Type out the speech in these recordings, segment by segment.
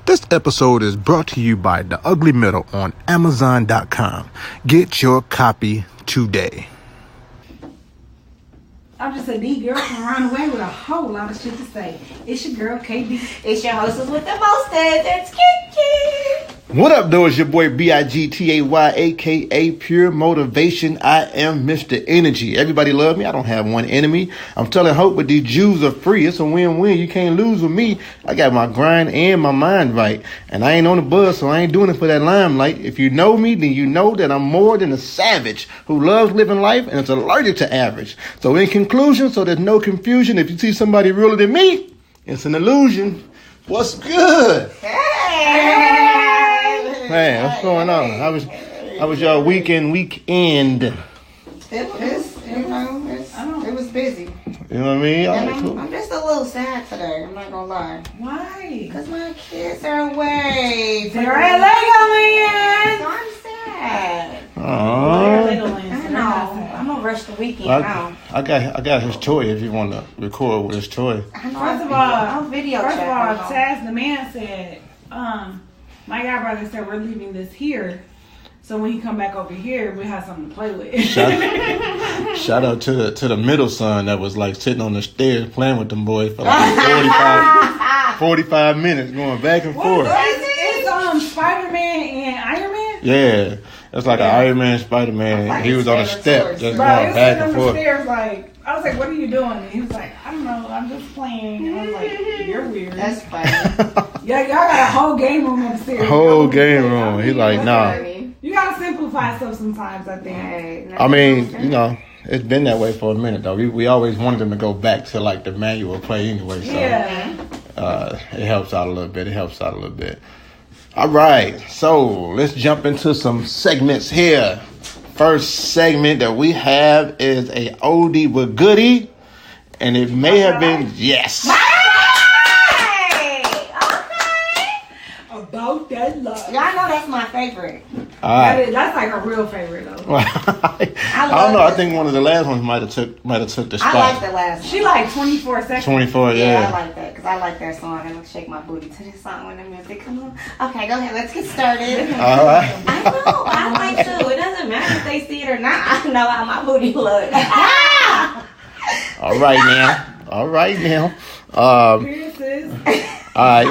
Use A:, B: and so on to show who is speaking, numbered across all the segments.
A: This episode is brought to you by The Ugly Middle on Amazon.com. Get your copy today.
B: I'm just a D girl from around the way with a whole lot of shit to say. It's your girl, KB.
C: It's your hostess with the mostest. It's Kiki.
A: What up, though? It's your boy Bigtay, a.k.a. Pure Motivation. I am Mr. Energy. Everybody love me. I don't have one enemy. I'm telling hope, but these Jews are free. It's a win-win. You can't lose with me. I got my grind and my mind right. And I ain't on the buzz, so I ain't doing it for that limelight. If you know me, then you know that I'm more than a savage who loves living life and is allergic to average. So in conclusion, so there's no confusion, if you see somebody realer than me, it's an illusion. What's good?
C: Hey.
A: Man, what's going on? How was y'all weekend?
C: It was busy.
A: You know what I mean?
C: I'm just a little sad today. I'm not gonna lie.
B: Why?
C: Because my kids are away.
B: They're at Legoland.
C: So I'm sad.
A: Aww.
C: I know. I'm gonna rush the weekend now.
A: I got his toy if you want to record with his toy.
C: I know.
B: First of all, Taz the man said, my guy brother said we're leaving this here. So when he come back over here, we have something to play with.
A: Shout out to the middle son that was like sitting on the stairs playing with them boys for like 45 minutes going back and forth.
B: It's Spider-Man and Iron Man?
A: Yeah. It's like an Iron Man, Spider-Man.
C: Like
A: he was on a step just going
B: Bro,
A: back and forth.
B: Stairs, like, I was like, what are you doing? And he was like, I don't know, I'm just playing. And I was like, you're weird.
C: That's funny.
B: Yeah, y'all got a whole game room upstairs.
A: Whole game room. He's like, nah.
B: You gotta simplify stuff sometimes, I think.
A: I mean, you know, it's been that way for a minute though. We always wanted them to go back to like the manual play anyway. So it helps out a little bit. All right, so let's jump into some segments here. First segment that we have is a oldie but goodie, and it may have been yes.
B: About that love.
C: Y'all know that's my favorite.
B: That's like a real favorite though.
A: I don't know. I think one of the last ones might have took the spot.
C: I like the last one.
B: She like 24 seconds.
A: 24, yeah.
C: Yeah, I like that because I like that song. I'm gonna shake my booty to this song when the music come on. Okay, go ahead. Let's get started.
A: All right.
C: I know. I like to. It doesn't matter if they see it or not. I know how my booty looks.
A: All right now. All right,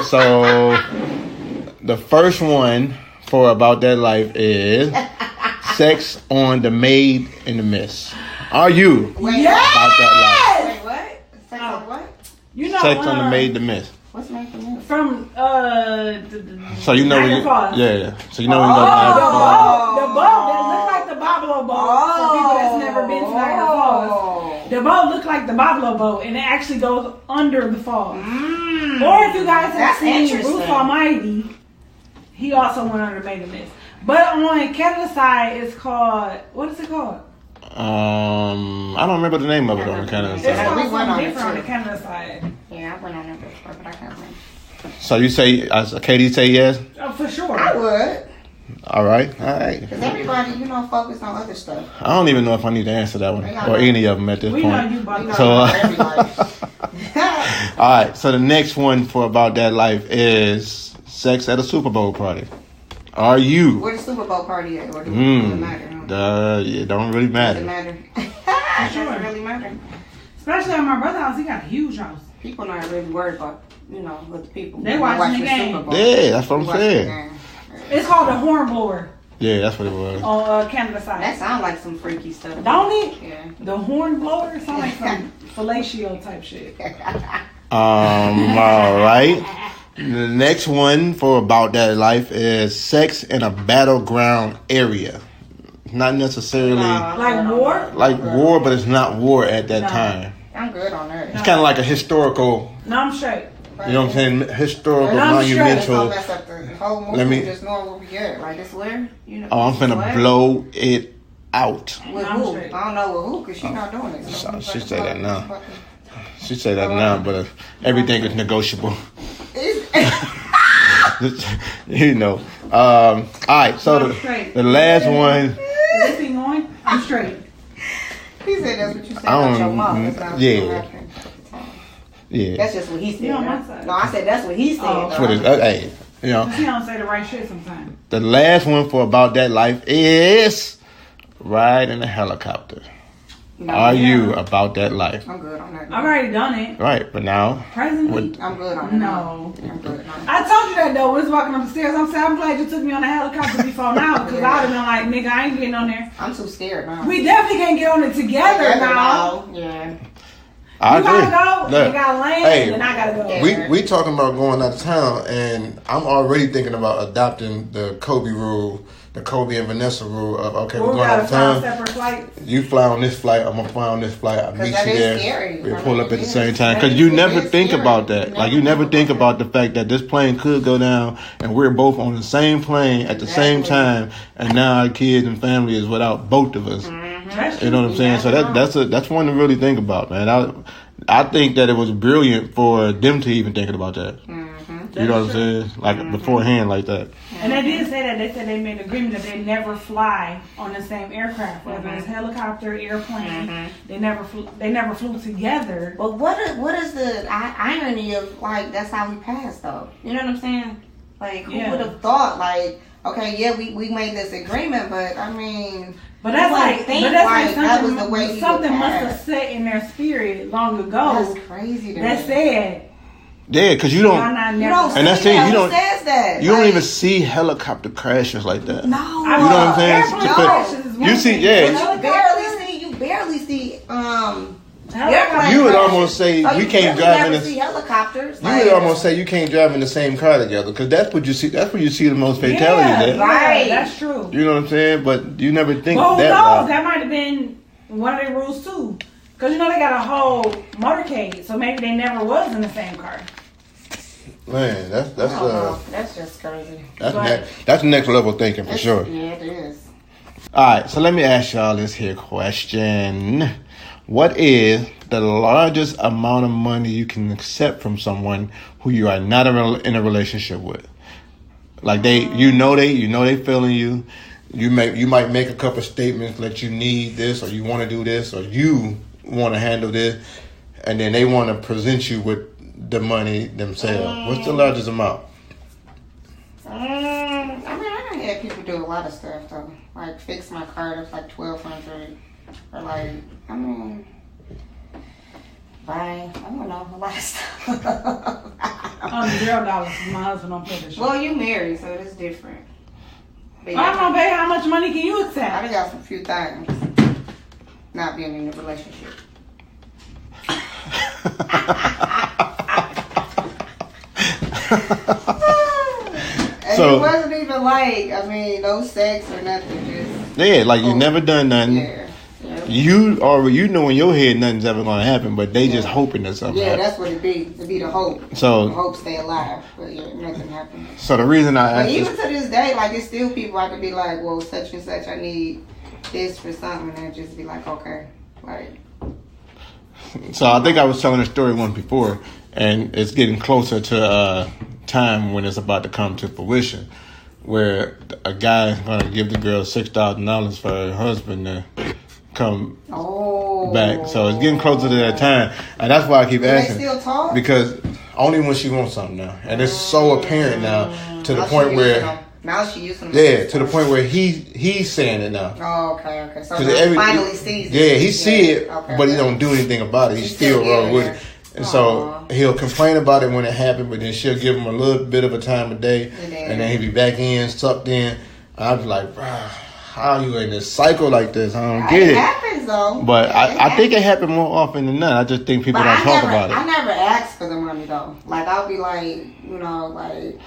A: so the first one for About That Life is Sex on the Made in the Mist. Are you
C: About
B: that
C: life? Wait, what? Sex on what?
B: You know,
A: Sex on the Made in the Mist?
C: What's Made in the Mist?
B: From
A: So you know
B: Niagara Falls.
A: Yeah. So you know when you go to Niagara Falls.
B: The boat that looks like the Babalo boat. For people that's never been to Niagara Falls. The boat looked like the Babalo boat, and it actually goes under the falls. Or if you guys have seen Bruce Almighty, he also went under Made in the Mist. But on Canada side, it's called, what is it called?
A: I don't remember the name of it on the Canada
B: It's
A: side.
B: called something different on the Canada side.
C: Yeah, I went on there before, but I can't remember.
A: So you say, Katie say yes?
B: Oh, for sure.
C: I would.
A: All right.
C: Because everybody, focused on other stuff.
A: I don't even know if I need to answer that one or any of them at this
B: We
A: point.
B: know you about that.
A: All right. So the next one for About That Life is sex at a Super Bowl party. Are you?
C: Where the Super Bowl party at? Or does it matter?
A: It don't really matter.
C: Does it matter? It doesn't really matter.
B: Especially at my brother's house, he got a huge house.
C: People not really worried about, what the people.
B: They watching the game.
C: Super Bowl.
A: Yeah, that's what I'm saying.
B: It's called the horn blower.
A: Yeah, that's what it was.
B: On Canada side.
C: That sounds like some freaky stuff.
B: Don't it?
C: Yeah.
B: The horn blower sounds like some fellatio type shit.
A: All right. The next one for About That Life is sex in a battleground area. Not necessarily
B: like war?
A: Like war, but it's not war at that time.
C: I'm good on that.
A: It's kind of like a historical.
B: No, I'm straight.
A: You know what I'm saying? Historical,
B: I'm
A: monumental.
C: Mess up the whole movie. Just knowing where we at. Like it's where
A: I'm finna blow it out.
C: With who? I don't know with who because she's not doing it.
A: So she say that now. She say that now, but everything is negotiable. All right. So the last one.
B: Is this thing on? I'm straight.
C: He said that's what you said about your mom.
A: Yeah.
C: That's just what he said.
B: You on my side.
C: No, I said that's what he said.
A: That's what hey, You know,
B: he don't say the right shit sometimes.
A: The last one for About That Life is ride in a helicopter.
C: No,
A: Are you about that life?
C: I'm good on that.
B: I've already done it.
A: Right, but now
B: Presently,
C: I'm good on it.
B: No.
C: I'm good on it.
B: I told you that though. When I was walking up the stairs, I'm glad you took me on a helicopter before now, because I would have been like, nigga, I ain't getting on there.
C: I'm too scared now.
B: We definitely can't get on it together now.
C: Yeah.
A: I agree.
B: You gotta go,
A: Look,
B: you gotta land,
A: hey,
B: and I gotta go.
A: We talking about going out of town, and I'm already thinking about adopting the Kobe rule, the Kobe and Vanessa rule of, okay, we're going out of town.
B: Separate flights.
A: You fly on this flight, I'm gonna fly on this flight. I meet you there.
C: Scary.
A: We pull up at the same time, because you never think about that. Like you never think about the fact that this plane could go down, and we're both on the same plane at the same time, and now our kids and family is without both of us. You know what I'm saying? So that's one to really think about, man. I think that it was brilliant for them to even thinking about that. You know what I'm saying? Like beforehand, like that.
B: And they did say that. They said they made an agreement that they never fly on the same aircraft, whether it's helicopter, airplane. They never flew together.
C: But what is the irony of, like, that's how we passed though? You know what I'm saying? Like, who would have thought, like, okay, yeah, we made this agreement, but I mean.
B: But that's like
C: that was the way
B: something must have set in their spirit long ago.
C: That's crazy.
B: That said,
A: yeah, because you don't,
C: and
A: that's it. You don't,
C: says that.
A: you don't even see helicopter crashes like that.
C: No,
A: you know what I'm saying? You see, you
C: barely see.
A: You would almost say we can't drive in
C: the helicopters.
A: You would almost say you can't drive in the same car together, because that's what you see. That's where you see the most fatalities.
B: Yeah, right. That's true.
A: You know what I'm saying? But you never think
B: that.
A: Well,
B: that might have been one of their rules too, because you know they got a whole motorcade, so maybe they never was in the same car.
A: Man,
C: that's just crazy.
A: That's next level thinking for sure.
C: Yeah, it is.
A: All right, so let me ask y'all this here question. What is the largest amount of money you can accept from someone who you are not in a relationship with? Like they feeling you. You might make a couple statements that you need this, or you want to do this, or you want to handle this, and then they want to present you with the money themselves. What's the largest amount?
C: I mean, I done had people do a lot of stuff though, like fix my car that's like $1,200. Or like, I mean, I don't know, a lot of stuff.
B: $0 my husband don't pay this shit.
C: Well, you married, so it's different.
B: But I'm gonna pay. How much money can you accept?
C: I done got some few things. Not being in a relationship. So it wasn't even like, I mean, no sex or nothing. Just
A: like you never done nothing.
C: Yeah.
A: You know in your head nothing's ever gonna happen, but they just hoping that something happens.
C: That's what it be. It be the hope.
A: So
C: the hope stay alive, but nothing happens.
A: So the reason I asked,
C: even to this day, like it's still people I could be like, well, such and such, I need this for something, and I just be like, okay, like.
A: So I think I was telling a story once before, and it's getting closer to time when it's about to come to fruition, where a guy is gonna give the girl $6,000 for her husband to come back. So it's getting closer to that time, and that's why I keep asking.
C: They still talk?
A: Because only when she wants something now, and it's so apparent now to the point where.
C: Now she using them.
A: Yeah, to the point where he's saying it now.
C: Oh, okay. So he finally sees it.
A: Yeah, he see it, but he don't do anything about it. He still roll with it. And so he'll complain about it when it happened, but then she'll give him a little bit of a time of day, and then he'll be back in, sucked in. And I'm like, bro, how are you in this cycle like this? I don't get it. It happens though. But I think it happens more often than not. I just think people don't talk about it.
C: I never ask for the money though. Like I'll be like, like.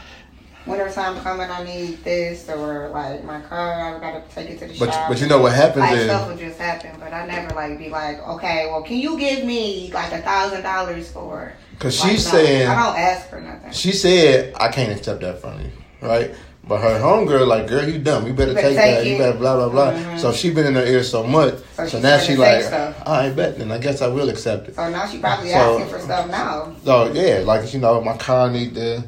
C: Winter time coming, I need this, or like my car, I gotta take it to the shop.
A: But you know what happens is
C: stuff will just happen. But I never be like, okay, well, can you give me like $1,000 for it?
A: Because she's saying
C: I don't ask for nothing.
A: She said I can't accept that from you, right? But her homegirl like, girl, you dumb. You better take that. You better blah blah blah. Mm-hmm. So she been in her ear so much. So now she like, I bet. Then I guess I will accept it.
C: So now she probably asking for stuff now.
A: So yeah, like my car need this.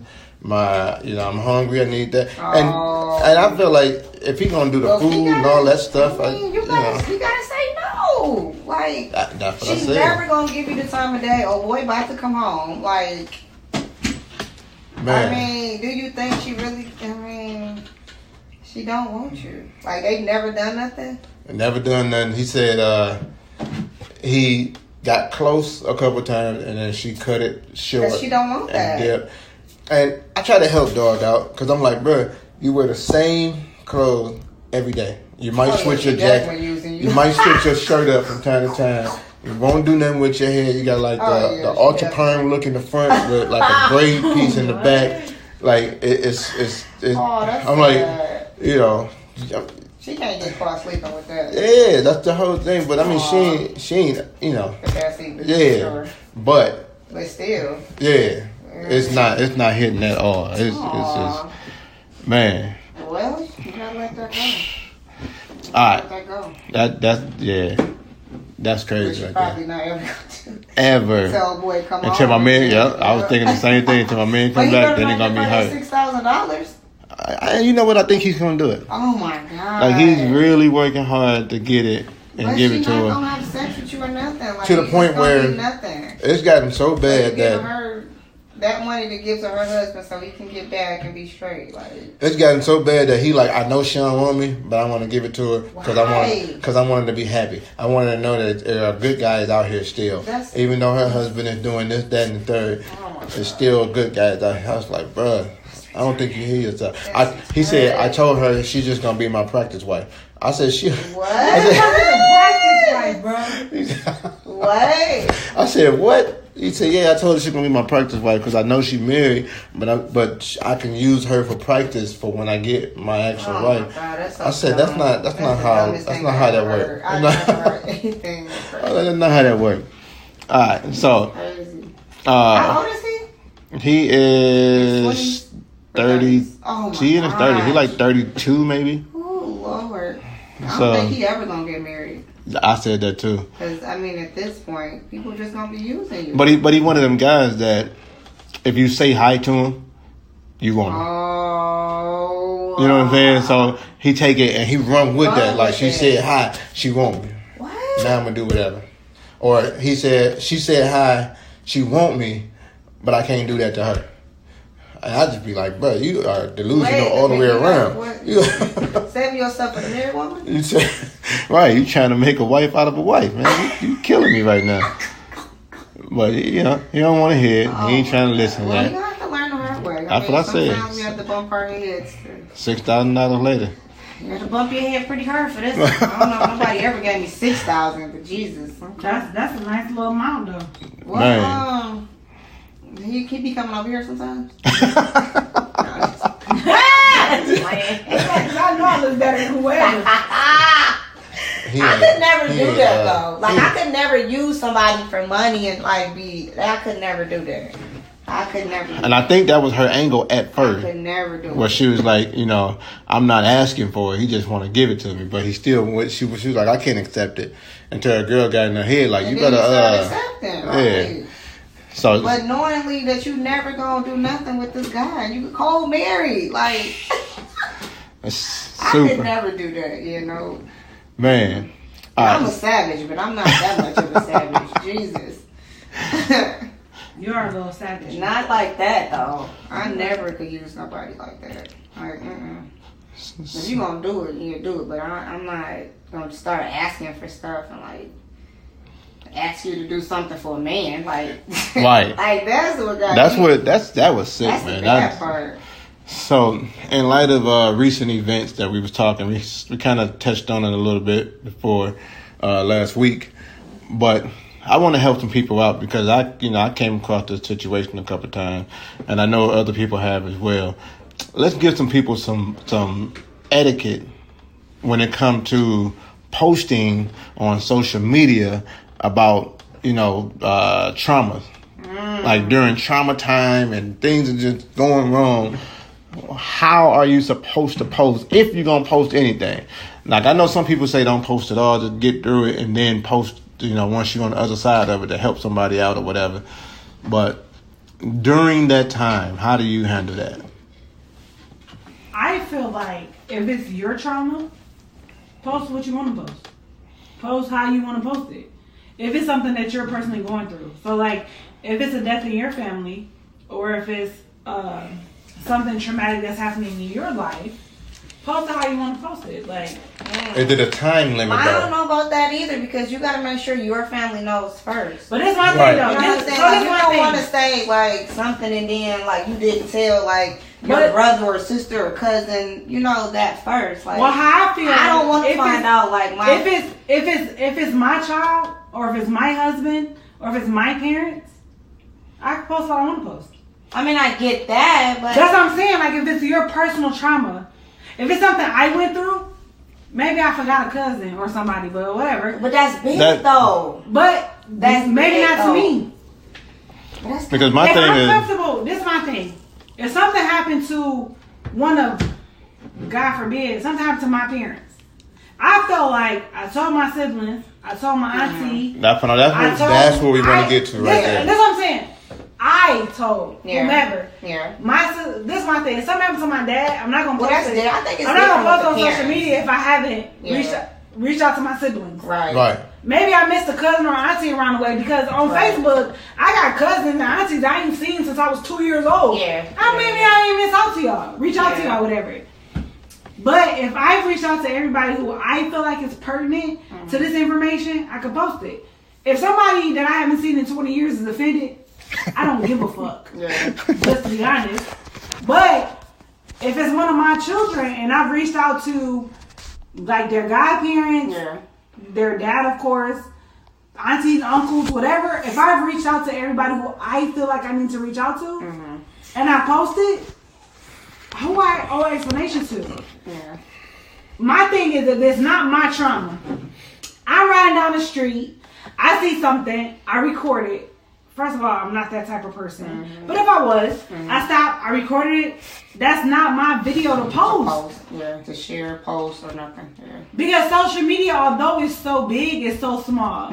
A: I'm hungry. I need that, and I feel like if he gonna do the food and all that stuff,
C: you gotta say no. Like
A: that's what
C: she's never gonna give you the time of day. Oh boy, about to come home. Like
A: Man.
C: I mean, do you think she really? I mean, she don't want you. Like they never done nothing.
A: Never done nothing. He said he got close a couple times and then she cut it short.
C: Cause she don't want that.
A: Dipped. And I try to help dog out because I'm like, bro, you wear the same clothes every day. You might switch your jacket. You might switch your shirt up from time to time. You won't do nothing with your hair. You got like the ultra perm look in the front with like a braid piece in the back. Like it's I'm like, you know.
C: She can't get caught sleeping with that.
A: Yeah, that's the whole thing. But I mean, she ain't, you know. Yeah, sure. But
C: still.
A: Yeah, it's not hitting at all. It's just, man.
C: Well, you gotta let that go.
A: All right.
C: Let that go.
A: That's crazy.
C: Which probably not ever gonna do.
A: Ever.
C: Tell a boy come
A: until my man, I was thinking the same thing. Until my man come back, then he gonna be hurt.
C: $6,000.
A: You know what? I think he's gonna do it.
C: Oh my god!
A: Like he's really working hard to get it and give it to her.
C: She's not gonna have sex with you or nothing. Like,
A: to the point where it's gotten so bad that
C: her that money to give to her husband so he can get back and be straight. Like
A: it's gotten so bad that he like, I know she don't want me, but I want to give it to her because I want her to be happy. I want her to know that there are good guys out here still. Even though her husband is doing this, that, and the third, there's still good guys out here. I was like, bruh, I don't think you hear yourself. He said, I told her she's just going to be my practice wife. I said,
C: what?
B: Practice wife, bro.
C: What?
A: I said, what? He said, yeah, I told her she's going to be my practice wife because I know she's married, but I can use her for practice for when I get my actual wife.
C: God,
A: I said, that's not how that works.
C: I've never heard anything.
A: That's not how that works. All right, so.
C: How old is he?
A: He is 30.
C: Oh my
A: He in his 30s. He like 32 maybe.
C: Oh Lord. I don't think he ever gonna get married.
A: I said that too.
C: Because I mean, at this point, people just gonna be using you.
A: But he one of them guys that if you say hi to him, you want him.
C: Oh.
A: You know what I'm saying? So he take it and he run with that. Like she said hi, she want me.
C: What?
A: Now I'm gonna do whatever. Or she said hi, she want me, but I can't do that to her. And I just be like, bro, you are delusional all the way around.
C: Saving yourself for the married woman?
A: Right, you trying to make a wife out of a wife, man. You killing me right now. But, you know, he don't want to hear it. He ain't trying to listen to that.
C: You have to learn the hard way.
A: That's what I said.
C: Sometimes we have to bump our heads.
A: $6,000 later.
C: You have to bump your head pretty hard for this. I don't know. Nobody ever gave me $6,000, but Jesus. Okay.
B: That's a nice little amount, though.
C: Well,
A: man.
C: He be coming over here sometimes.
B: I know I look better than whoever.
C: I could never do that though. Like I could never use somebody for money and like be. I could never do that. I could never.
A: And I think that was her angle at first.
C: I could never do it.
A: Where she was like, you know, I'm not asking for it. He just want to give it to me. But he still, she was like, I can't accept it. Until a girl got in her head like,
C: and
A: you better
C: accepting, right?
A: Yeah. So,
C: but knowingly that you never gonna do nothing with this guy, you could cold married, like. I could never do that, you know.
A: Man,
C: I'm a savage, but I'm not that much of a savage. Jesus.
B: You are a little savage.
C: Not like that though. I never could use nobody like that. Like, if you gonna do it, you do it. But I'm not gonna start asking for stuff and like. Ask you to do something for a man, like
A: right.
C: Like that
A: was sick,
C: that's
A: man.
C: The bad part.
A: So, in light of recent events that we was talking, we kind of touched on it a little bit before last week, but I want to help some people out because I came across this situation a couple of times, and I know other people have as well. Let's give some people some etiquette when it comes to posting on social media about, traumas. Like during trauma time and things are just going wrong. How are you supposed to post if you're going to post anything? Like I know some people say don't post at all, just get through it and then post, once you're on the other side of it to help somebody out or whatever. But during that time, how do you handle that?
B: I feel like if it's your trauma, post what you want to post. Post how you want to post it. If it's something that you're personally going through. So like if it's a death in your family or if it's something traumatic that's happening in your life, post it how you want to post it. Like,
A: is it a time limit?
C: I don't know about that either because you got to make sure your family knows first.
B: But it's my thing though.
C: You know what I'm saying? Like, you don't want to say like something and then like you didn't tell like your brother or sister or cousin, you know, that first. Like,
B: well, how I feel,
C: I don't want to find out like my
B: if it's my child or if it's my husband or if it's my parents, I can post what I want to post.
C: I mean, I get that, but
B: that's what I'm saying. Like, if it's your personal trauma, if it's something I went through, maybe I forgot a cousin or somebody, but whatever.
C: But that's big though.
B: But that's maybe not to me.
A: Because my
B: if
A: thing
B: I'm
A: is
B: comfortable. This is my thing. If something happened to one of, God forbid, something happened to my parents, I felt like I told my siblings, I told my auntie.
A: That's what we want to get to right there.
B: That's what I'm saying. I told whomever.
C: Yeah.
B: This is my thing. If something happened to my dad, I'm not gonna post it.
C: I think it's
B: I'm not gonna post on
C: parents.
B: social media if I haven't reached out to my siblings.
C: Right.
B: Maybe I missed a cousin or auntie around the way because on Facebook I got cousins and aunties I ain't seen since I was 2 years old.
C: Yeah.
B: Maybe I ain't miss out to y'all. Reach out to y'all, whatever. But if I reach out to everybody who I feel like is pertinent to this information, I can post it. If somebody that I haven't seen in 20 years is offended, I don't give a fuck. Just to be honest. But if it's one of my children and I've reached out to like their godparents, their dad, of course, aunties, uncles, whatever, if I've reached out to everybody who I feel like I need to reach out to and I post it, who I owe explanation to. My thing is, if it's not my trauma, I'm riding down the street, I see something, I record it. First of all, I'm not that type of person. But if I was, I stopped, I recorded it. That's not my video to post.
C: To share, post, or nothing.
B: Because social media, although it's so big, it's so small.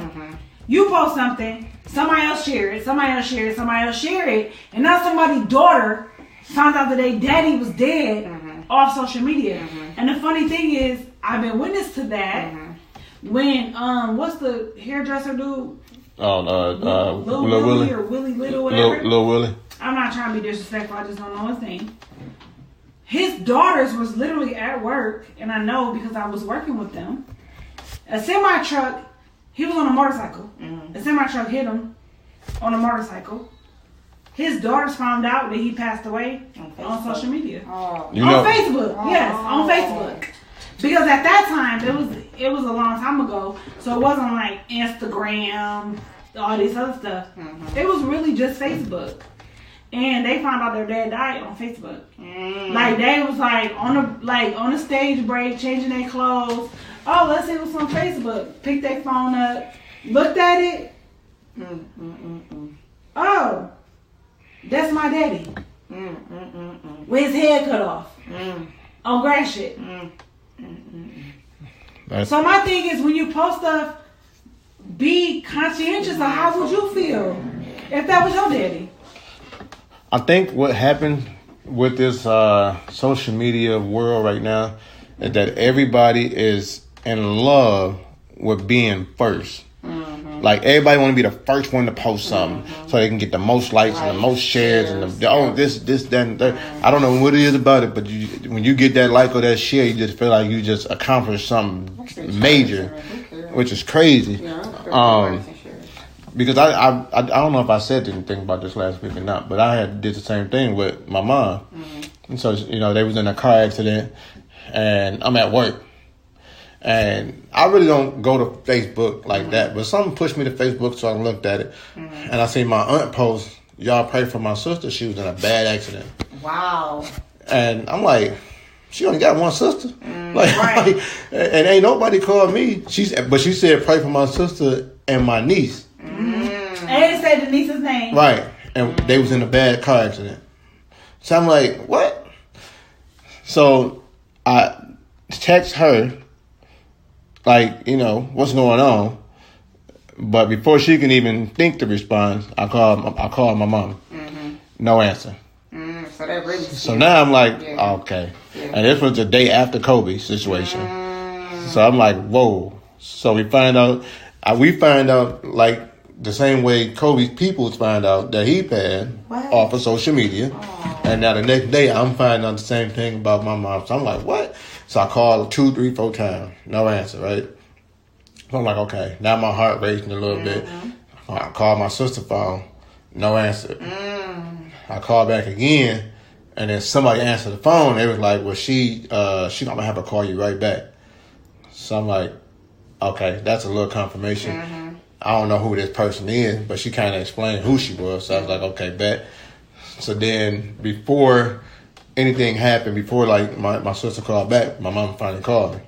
B: You post something, somebody else share it, somebody else share it, somebody else share it, and now somebody's daughter found out that their daddy was dead off social media. And the funny thing is, I've been witness to that when, what's the hairdresser dude?
A: Lil
B: Willie or Willie Little, whatever.
A: Lil Willie.
B: I'm not trying to be disrespectful. I just don't know his name. His daughters was literally at work, and I know because I was working with them. A semi truck. He was on a motorcycle. A semi truck hit him on a motorcycle. His daughters found out that he passed away on social media. On Facebook. Yes, on Facebook. Because at that time, it was a long time ago, so it wasn't like Instagram, all this other stuff. It was really just Facebook. And they found out their dad died on Facebook. Like they was like on the stage break, changing their clothes. Oh, let's see what's on Facebook. Picked their phone up, looked at it. Oh, that's my daddy. With his head cut off. On grass shit. So my thing is, when you post stuff, be conscientious of how would you feel if that was your daddy.
A: I think what happened with this social media world right now is that everybody is in love with being first. Like everybody want to be the first one to post something so they can get the most likes and the most shares and this, that, and that. I don't know what it is about it, but when you get that like or that share, you just feel like you just accomplished something major, which is crazy. Because I don't know if I said anything about this last week or not, but I did the same thing with my mom. And so, they was in a car accident and I'm at work. And I really don't go to Facebook like that, but something pushed me to Facebook, so I looked at it. And I seen my aunt post, y'all pray for my sister. She was in a bad accident.
C: Wow.
A: And I'm like, she only got one sister. Like, and ain't nobody called me. But she said, pray for my sister and my niece.
B: And it said the niece's name.
A: Right. And they was in a bad car accident. So I'm like, what? So I text her, like, what's going on? But before she can even think to respond, I called my mom. No answer.
C: So that really.
A: So now I'm like, okay. And this was the day after Kobe situation. So I'm like, whoa. So we find out like the same way Kobe's peoples find out that he passed off of social media. And And now the next day, I'm finding out the same thing about my mom. So I'm like, what? So I called 2, 3, 4 times. No answer, right? So I'm like, okay. Now my heart racing a little bit. I called my sister's phone. No answer. I called back again. And then somebody answered the phone. They was like, well, she gonna have to call you right back. So I'm like, okay, that's a little confirmation. I don't know who this person is, but she kind of explained who she was. So I was like, okay, bet. So then before anything happened, before like my sister called back, my mom finally called me.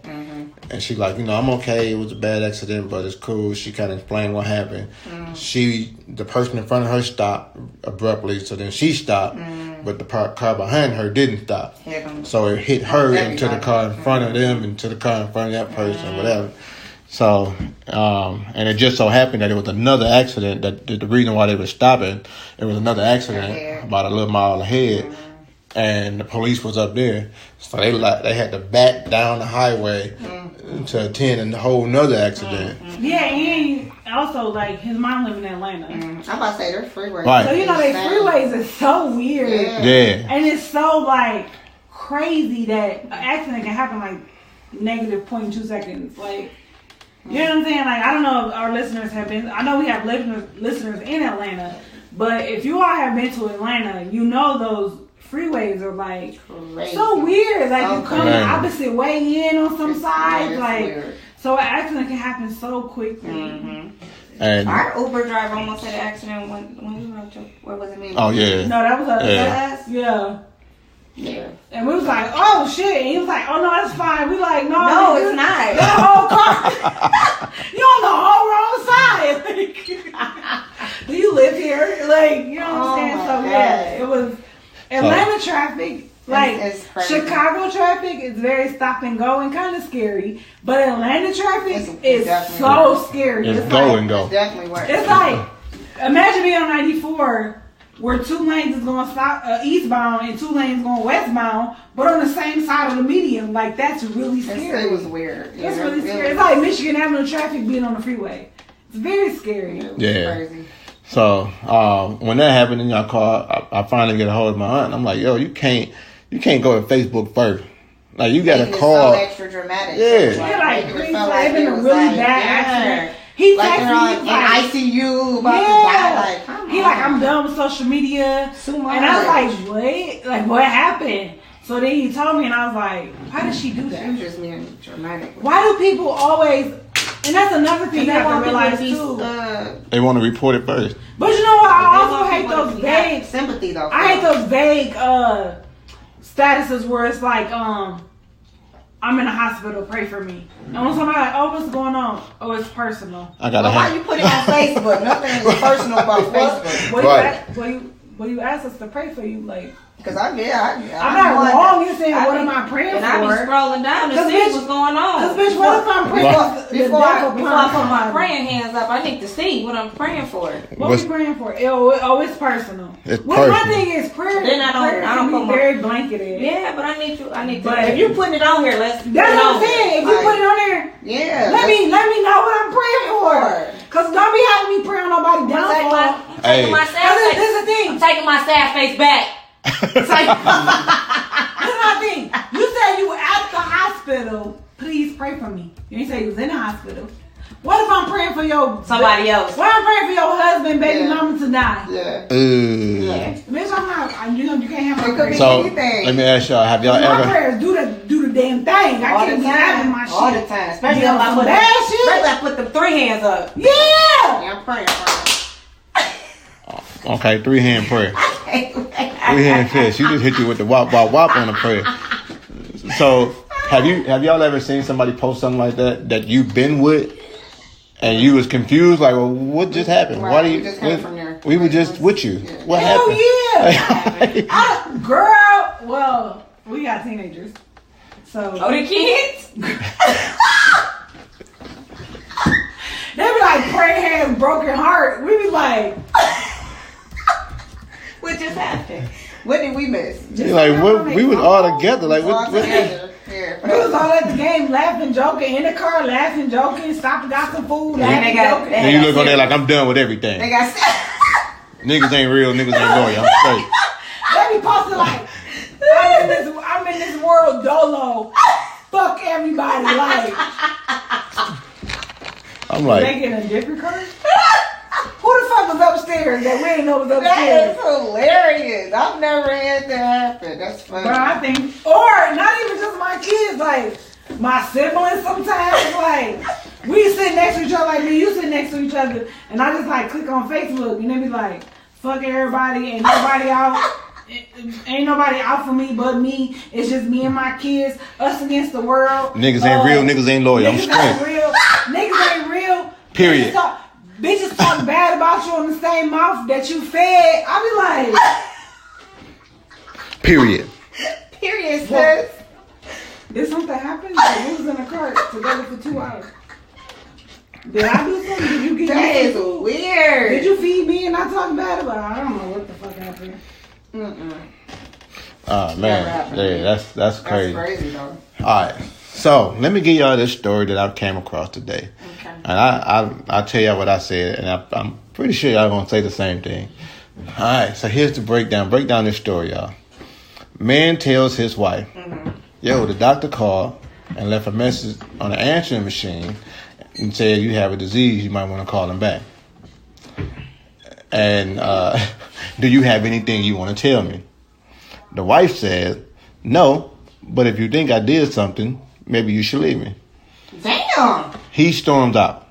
A: And she like, I'm okay. It was a bad accident, but it's cool. She kind of explained what happened. The person in front of her stopped abruptly. So then she stopped, but the car behind her didn't stop. So it hit her into the car in front of them, into the car in front of that person, whatever. So, and it just so happened that it was another accident. That the reason why they were stopping, it was another accident about a little mile ahead. And the police was up there, so they had to back down the highway to attend a whole nother accident.
B: Yeah, and also like his mom lived in Atlanta.
C: I'm about to say they're freeways.
A: Right.
B: So they freeways is so weird.
A: Yeah.
B: And it's so like crazy that an accident can happen like negative 0.2 seconds. Like, you know what I'm saying? Like, I don't know if our listeners have been. I know we have listeners in Atlanta, but if you all have been to Atlanta, you know those freeways are like crazy. So weird. Like you come the opposite way in on some sides. Like weird. So an accident can happen so quickly.
C: And our Uber driver almost had an accident when we went to where was it?
A: Oh yeah.
B: No, that was us. Yeah. And we was like, oh shit. And he was like, oh no, that's fine. We like, no,
C: it's not.
B: The whole car. You on the whole wrong side. Do you live here? Like, you know what I'm saying? So yeah, it was Atlanta traffic. Like it's Chicago traffic is very stop and go and kind of scary, but Atlanta traffic is so scary.
A: It's go and go.
C: It's definitely worse.
B: It's like imagine being on 94 where 2 lanes is going eastbound and 2 lanes going westbound, but on the same side of the median. Like that's really scary.
C: It was weird.
B: It's really scary. It's like Michigan Avenue traffic being on the freeway. It's very scary.
A: Yeah.
C: Crazy.
A: So when that happened, and I called, I finally get a hold of my aunt. And I'm like, yo, you can't go to Facebook first. Like you got to call.
C: So extra dramatic.
A: Yeah.
B: Like been a really bad accident. He
C: like
B: texted me
C: in ICU about to die. Like,
B: he like, I'm done with social media. And I was like, what? Like, what happened? So then he told me, and I was like, why did she do that?
C: She was just being dramatic.
B: Why do people always? And that's another thing you have to realize too.
A: They want to report it first.
B: But you know what? I also hate those vague
C: sympathy though.
B: I hate those vague statuses where it's like, I'm in a hospital, pray for me. And when somebody like, oh, what's going on? Oh, it's personal.
C: Why you put it on Facebook? Nothing is personal about Facebook.
B: Well, you asked us to pray for you, like.
C: Because
B: I'm not wrong. You're saying, what am I praying for?
C: And I be scrolling down to see what's going on.
B: Because, bitch, what if I'm praying
C: before I put my praying hands up, I need to see what I'm praying for.
B: What are you praying for? It's personal.
A: It's
B: personal. My thing is prayer.
C: Then I don't put
B: very blanketed.
C: Yeah, but I need to. But if you're putting it on here,
B: that's what I'm saying. If you put it on there, let me know what I'm praying for. Because don't be having me pray on nobody downfall.
C: I'm taking my sad face back.
B: It's like, that's my thing. You said you were at the hospital. Please pray for me. You didn't say you was in the hospital. What if I'm praying for
C: somebody else?
B: What if I'm praying for your husband, baby mama to die?
C: Yeah.
B: Bitch, I'm not. You can't have my prayers.
A: So let me ask y'all: have y'all ever?
B: My prayers do the damn thing. I can't be having my shit
C: all the time, especially if I put the 3 hands up.
B: Yeah.
C: I'm praying for you.
A: Okay, 3-hand prayer. 3-hand fist. She just hit you with the wop on the prayer. So have y'all ever seen somebody post something like that you've been with and you was confused? Like, well, what just happened?
C: Right,
A: Why do you? We were just with you.
C: Yeah.
A: What
B: happened? Yeah. Girl. Well, we got teenagers. So.
C: Oh, the kids.
B: They be like praying hands, broken heart. We be like.
C: What just happened? What did we miss?
A: Like what? We was all together. Like what?
C: Together.
B: We was all at the game, laughing, joking, in the car, laughing, joking, stopping, got some food, laughing, joking.
A: Then you look on there like I'm done with everything.
C: They got
A: niggas ain't real, niggas ain't loyal. I'm straight.
B: They be posting like, I'm in this world dolo. Fuck everybody. Like,
A: I'm like,
B: making a different color. Who the fuck was upstairs that we didn't know was upstairs?
C: That is hilarious. I've never had that happen. That's funny.
B: But I think, or not even just my kids, like my siblings sometimes, like we sit next to each other, like me, you sit next to each other, and I just like click on Facebook and they be like, fuck everybody, ain't nobody out. Ain't nobody out for me but me. It's just me and my kids, us against the world.
A: Niggas ain't real, niggas ain't loyal. I'm
B: Niggas
A: straight.
B: ain't real. Niggas ain't real.
A: Period.
B: Bitches talk bad about you on the same mouth that you fed. I be like,
A: Period.
C: Period, sis.
B: did something happen? Like, we was in a car together for 2 hours. Did I do something? Did you get
C: That
B: me
C: is
B: some food?
C: weird.
B: Did you feed me and I talk bad about it? I don't know what the fuck happened.
A: Oh man, yeah, that's crazy.
C: That's crazy though.
A: All right, so let me give y'all this story that I came across today,
C: Okay.
A: and I'll tell y'all what I said, and I'm pretty sure y'all gonna say the same thing. All right, so here's the breakdown. Break down this story, y'all. Man tells his wife, "Yo, the doctor called and left a message on the answering machine and said you have a disease. You might want to call him back. And do you have anything you want to tell me?" The wife said, "No, but if you think I did something, maybe you should leave me."
C: Damn.
A: He storms out.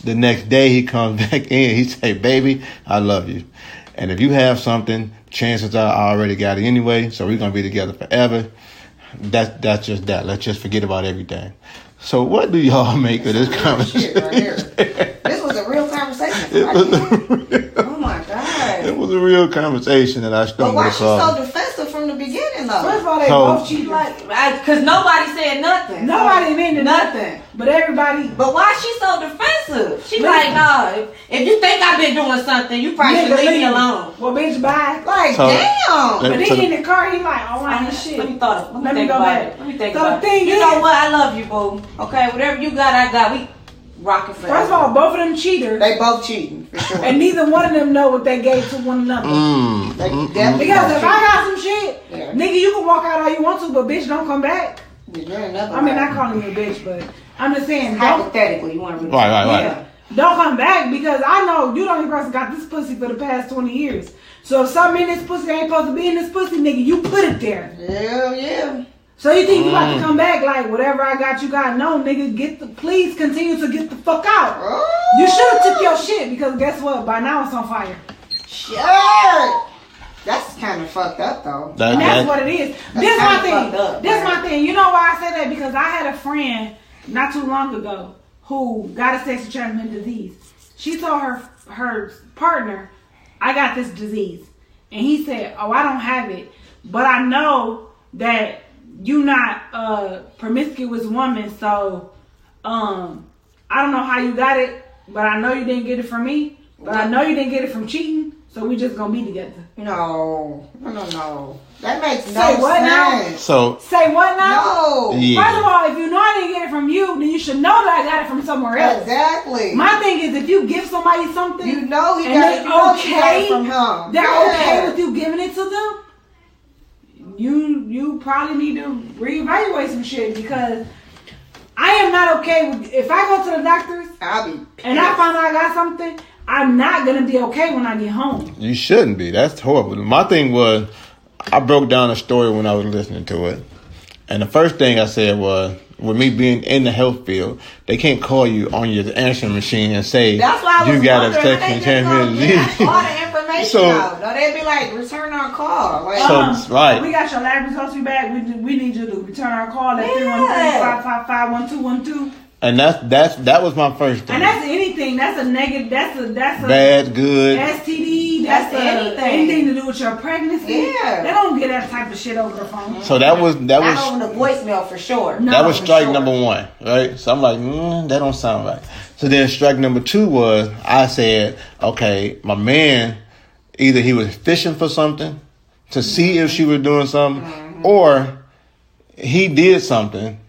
A: The next day he comes back in. He say, "Baby, I love you. And if you have something, chances are I already got it anyway, so we're going to be together forever." That's just that. Let's just forget about everything. So what do y'all make of this conversation?
C: Shit right here. This was a real conversation. Oh my God.
A: It was a real conversation that I
C: But
A: stumbled
C: why she
A: across.
C: so defensive from the beginning though?
B: First of all, they
A: So-
B: both cheated.
C: Because nobody said nothing.
B: Nobody meant
C: Nothing.
B: But everybody.
C: But why she so defensive? She like, nah, if you think I've been doing something, you probably should leave me alone.
B: Well, bitch, bye.
C: Like,
A: So-
C: damn.
B: But
A: So
B: then in the car, he like, oh, I ain't
C: Let
B: shit.
C: me thought. Let me
B: Let me
C: think
B: go
C: about
B: back.
C: it. Let me think
B: So
C: about
B: the
C: it.
B: thing
C: You
B: is-
C: know what? I love you, boo. Okay, whatever you got, I got. We rocking forever.
B: First of all, both of them cheaters.
C: they both cheating for sure.
B: And neither one of them know what they gave to one another.
C: They definitely
B: Because
C: both
B: if I got some shit,
C: Yeah.
B: nigga, you can walk out all you want to, but bitch, don't come back.
C: cheating. You're another
B: I mean,
C: one.
B: not calling you a bitch, but I'm just saying, don't,
C: Hypothetically, you want to really
A: Right.
C: Yeah.
B: don't come back because I know you the only person got this pussy for the past 20 years. So if something in this pussy ain't supposed to be in this pussy, nigga, you put it there.
C: Hell yeah.
B: So you think you about to come back like whatever I got, you got? No, nigga, please continue to get the fuck out.
C: Oh,
B: You should have took your shit because guess what? By now it's on fire.
C: shit. That's kind of fucked up though.
B: And that's what it is. This my
C: kinda
B: thing.
C: fucked up,
B: This
C: man.
B: my thing. You know why I say that? Because I had a friend not too long ago who got a sexually transmitted disease. She told her partner, "I got this disease," and he said, "Oh, I don't have it, but I know that you not a promiscuous woman, so I don't know how you got it, but I know you didn't get it from me, but I know you didn't get it from cheating, so we just gonna be together."
C: No. That makes no
B: Say what now?
C: sense.
A: So
B: Say what now?
C: No.
A: Yeah.
B: First of all, if you know I didn't get it from you, then you should know that I got it from somewhere else.
C: Exactly.
B: My thing is, if you give somebody something,
C: You know he
B: and
C: got
B: they
C: it. You know he got
B: okay,
C: it from him.
B: they're
C: Yeah.
B: okay with you giving it to them, you probably need to reevaluate some shit because I am not okay with if I go to the doctors
C: I'll be pissed.
B: and I find out I got something, I'm not gonna be okay when I get home.
A: you shouldn't be. That's horrible. My thing was, I broke down a story when I was listening to it. And the first thing I said was, with me being in the health field, they can't call you on your answering machine and say
C: That's why I was
A: you got a
C: wondering how
A: sexually
C: they just gonna
A: transmitted
C: get
A: disease.
C: all the information
A: So-
C: out. No, they'd be like, return our call. Like,
A: So, right.
B: We got your lab results. We back. We need you to return our call at
C: Yeah.
B: 313-555-1212.
A: And that was my first thing.
B: And that's anything. That's a negative. That's a
A: Bad, good.
B: STD.
C: That's
B: anything.
C: anything.
B: Anything to do with your pregnancy.
C: Yeah.
B: They don't get that type of shit over the phone.
A: So that was
C: not on the voicemail for sure.
B: No.
A: that was
B: for
A: strike
C: sure.
A: number one, right? So I'm like, that don't sound right. So then strike number two was, I said, okay, my man, either he was fishing for something to see if she was doing something, or he did something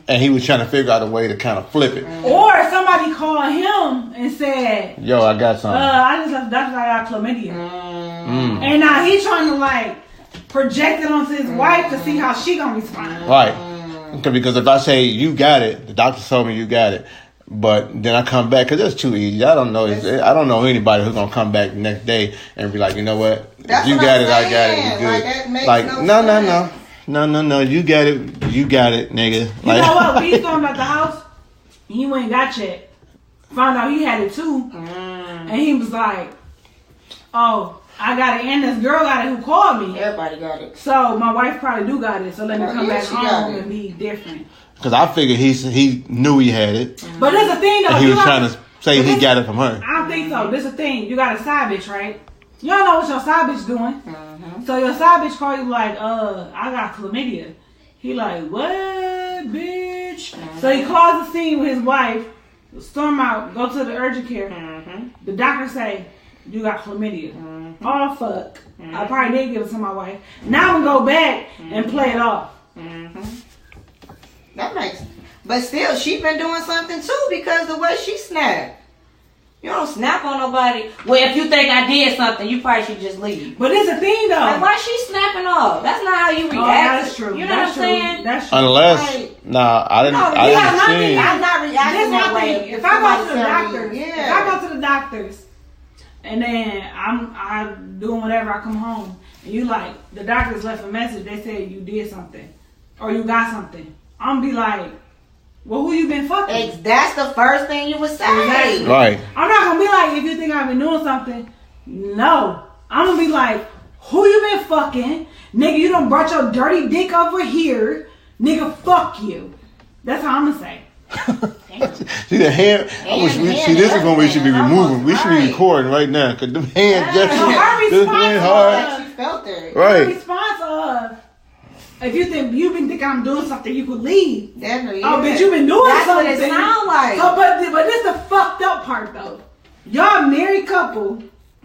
A: and he was trying to figure out a way to kind of flip it.
B: Or somebody called him and said,
A: Yo, I got something.
B: I just left doctor, I got chlamydia.
A: Mm.
B: And now he's trying to like project it onto his wife to see how she gonna respond.
A: Right. Because if I say you got it, the doctor told me you got it, but then I come back because that's too easy. I don't know. I don't know anybody who's gonna come back the next day and be like, you know what? If you got it, I got it. You good? Like no. You got it, nigga.
B: You know what? We stormed at the house. He went and got checked. Found out he had it too, and he was like, "Oh, I got it, and this girl got it who called me.
C: Everybody got it.
B: So my wife probably do got it. So let me come back home and be different."
A: Because I figured he knew he had it.
B: But there's a thing though.
A: And he was trying to say he got it from her.
B: I don't think so. There's a thing. You got a side bitch, right? You don't know what your side bitch doing. So your side bitch call you like, I got chlamydia. He like, what, bitch? So he calls the scene with his wife, storm out, go to the urgent care. The doctor say, you got chlamydia. Oh, fuck. I probably did give it to my wife. Now I'm going to go back and play it off.
C: That makes, but still, she been doing something too because the way she snapped. You don't snap on nobody. Well, if you think I did something, you probably should just leave.
B: But it's a thing though.
C: Like, why she snapping off? That's not how you react.
B: That's true.
C: You know
B: that's
C: what I'm saying?
B: That's true.
A: Unless, I didn't see.
C: I'm not reacting that way.
B: If I go to the doctor, if I go to the doctors, and then I'm doing whatever, I come home, and you like, the doctors left a message, they said you did something, or you got something. I'm gonna be like, well, who you been fucking?
C: That's the first thing you would say.
B: Exactly.
A: Right.
B: I'm not gonna be like, if you think I've been doing something, no. I'm gonna be like, who you been fucking? Nigga, you done brought your dirty dick over here. Nigga, fuck you. That's how I'm gonna say.
A: See the hand? This is when we should be removing. We should be recording right now because the hand just went hard.
C: She felt it.
A: Right.
B: Her response of, if you think I'm doing something, you could leave.
C: Definitely.
B: Oh, bitch, you been doing
C: That's
B: something.
C: That's what it sound like.
B: So, but this the fucked up part though. Y'all married couple,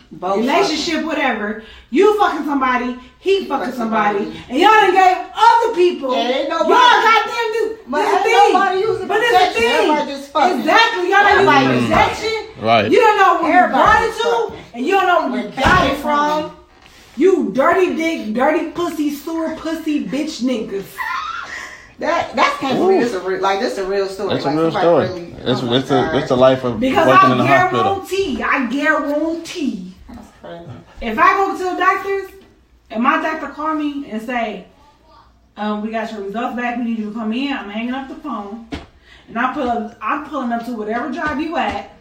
B: relationship, whatever. You fucking somebody, he fucking somebody, and y'all done gave other people.
C: Ain't nobody.
B: Y'all goddamn do.
C: But
B: This
C: ain't nobody using
B: But it's
C: protection.
B: the thing.
C: Everybody just fucking.
B: Exactly. Y'all don't use protection.
A: Right.
B: You don't know where you brought
C: Everybody
B: it to, and you don't know where you got it from. You dirty dick, dirty pussy, sewer pussy, bitch niggas.
C: That's can't believe this a real story.
A: That's a real story. It's the life of
B: Because
A: working in the hospital.
B: I guarantee.
C: That's crazy.
B: If I go to the doctors and my doctor call me and say, we got your results back, we need you to come in, I'm hanging up the phone, and I'm pulling up to whatever job you at.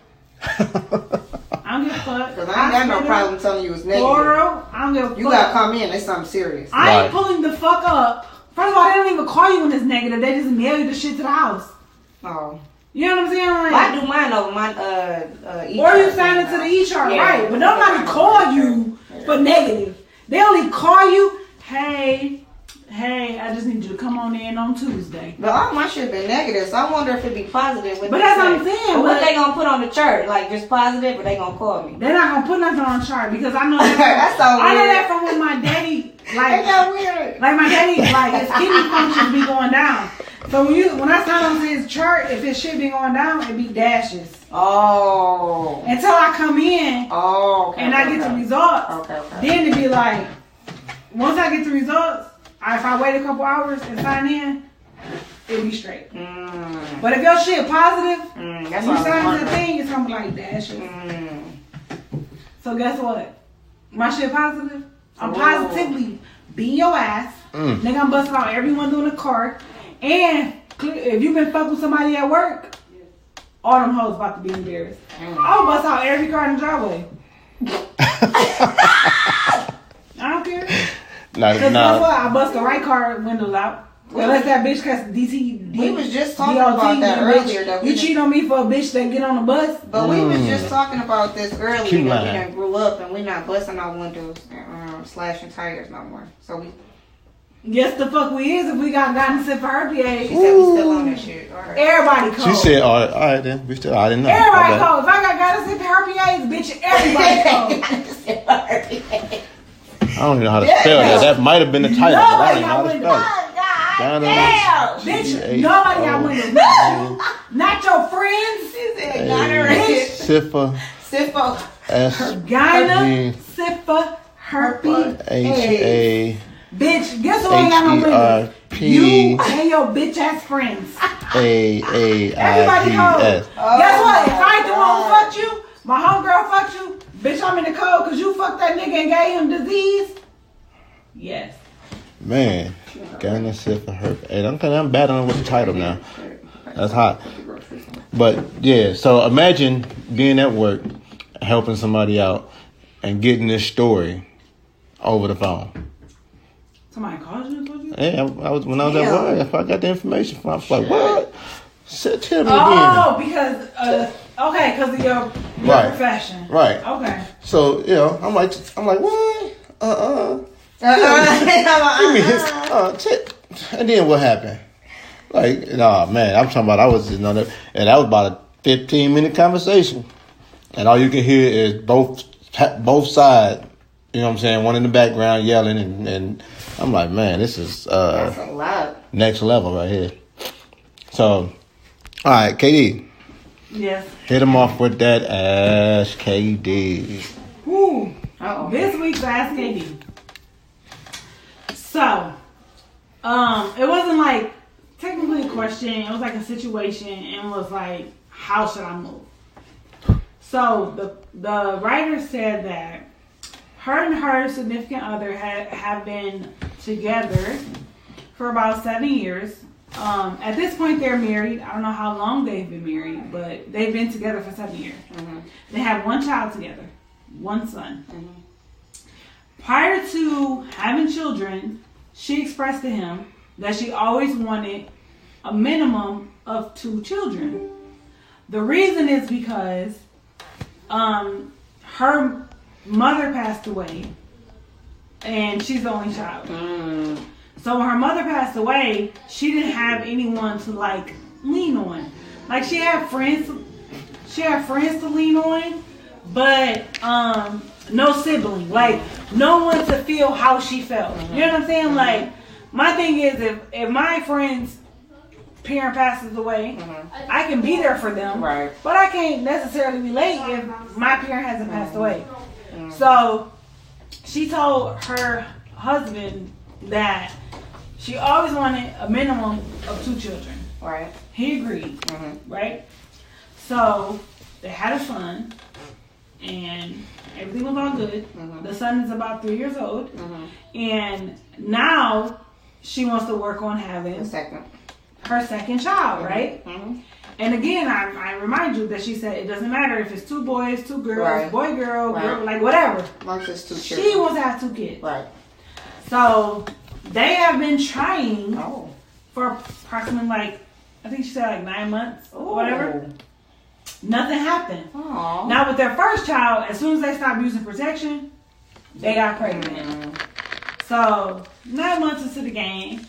B: I don't give a fuck.
C: Because I ain't got no problem telling you it's negative.
B: Oral, I don't give a fuck.
C: You gotta come in, it's something serious.
B: I ain't pulling the fuck up. First of all, they don't even call you when it's negative. They just mail you the shit to the house.
C: Oh.
B: You know what I'm saying? Like,
C: I do mine over my E-chart.
B: Or you sign it to the E-chart, right? But nobody call you for negative. They only call you, hey, I just need you to come on in on Tuesday.
C: But all my shit been negative, so I wonder if it be positive.
B: But that's what I'm saying.
C: But what they gonna put on the chart? Like just positive, but they gonna call me.
B: They're not gonna put nothing on the chart because I know that.
C: That's so weird.
B: I know that from when my daddy, like,
C: Ain't that weird?
B: Like my daddy, like his kidney functions be going down. So when I sign onto his chart, if his shit be going down, it be dashes.
C: Oh.
B: Until I come in.
C: Oh. Okay,
B: and I get the results.
C: Okay.
B: Then it be like, once I get the results, if I wait a couple hours and sign in, it'll be straight. But if your shit positive,
C: that's
B: you sign to the thing, it's gonna be like dashes. So guess what? My shit positive. I'm positively beating your ass. Nigga, I'm busting out everyone doing the car. And if you been fucking with somebody at work, all them hoes about to be embarrassed. I'll bust out every car in the driveway. I don't care. Because guess what? I bust the right car windows out. Unless that bitch cuss DT.
C: We was just talking about that earlier. That
B: you cheat on me for a bitch that get on the bus?
C: But we was just talking about this earlier. That we done grew up and we not busting our windows and slashing tires no more. So we...
B: Yes, the fuck we is if we gotten sick for her PA.
C: She said we still on that shit. Right.
B: Everybody cold.
A: She said, all right then. I didn't know.
B: Everybody cold. If I gotten sick for her PAs, bitch, everybody cold.
A: I don't even know how to spell that. That might have been the title, but I don't know how to spell it.
B: Damn. Bitch, nobody got windows. Not you. Not your friends.
C: She said gonorrhea.
A: Sypha.
B: Gyna. Sypha. Herpes.
A: HA.
B: Bitch, guess who ain't got no niggas? You and your bitch ass friends. Everybody knows. Guess what? If I ain't the one who fucked you, my homegirl fucked you, bitch, I'm in the cold because you fucked that nigga and gave him disease. Yes.
A: Man, got yourself a herp. Hey, I'm battling with the title now. That's hot. But yeah, so imagine being at work, helping somebody out, and getting this story over the phone.
B: Somebody called you and told you?
A: Yeah, when I was at work, if I got the information from, I was like, what? Tell me again.
B: Oh, because because of your profession.
A: Right.
B: Okay.
A: So, I'm like, what? Give me his and then what happened? Like, nah, man, I'm talking about I was and that was about a 15-minute conversation. And all you can hear is both sides, you know what I'm saying, one in the background yelling and I'm like, man, this is
C: that's a lot.
A: Next level right here. So, all right, KD.
B: Yes.
A: Hit him off with that Ask KD.
B: Woo. This week's Ask KD. So, it wasn't like technically a question. It was like a situation, and was like, how should I move? So the writer said that her and her significant other have been together for about 7 years. At this point, they're married. I don't know how long they've been married, but they've been together for 7 years. Mm-hmm. They have one child together, one son. Mm-hmm. Prior to having children, she expressed to him that she always wanted a minimum of 2 children. The reason is because her mother passed away, and she's the only child. So when her mother passed away, she didn't have anyone to like lean on. Like she had friends to lean on, but no sibling. Like no one to feel how she felt. You know what I'm saying? Like my thing is if my friend's parent passes away, I can be there for them, right? But I can't necessarily relate if my parent hasn't passed away. So she told her husband that she always wanted a minimum of 2 children. Right. He agreed. Right. So they had a son, and everything was all good. The son is about 3 years old, and now she wants to work on having her second child, right? And again, I remind you that she said it doesn't matter if it's 2 boys, 2 girls, right. Boy, girl, girl, like whatever. Once it's 2 children. She wants to have 2 kids. Right. So they have been trying for approximately I think she said 9 months or whatever. Nothing happened. Aww. Now with their first child, as soon as they stopped using protection, they got pregnant. So 9 months into the game,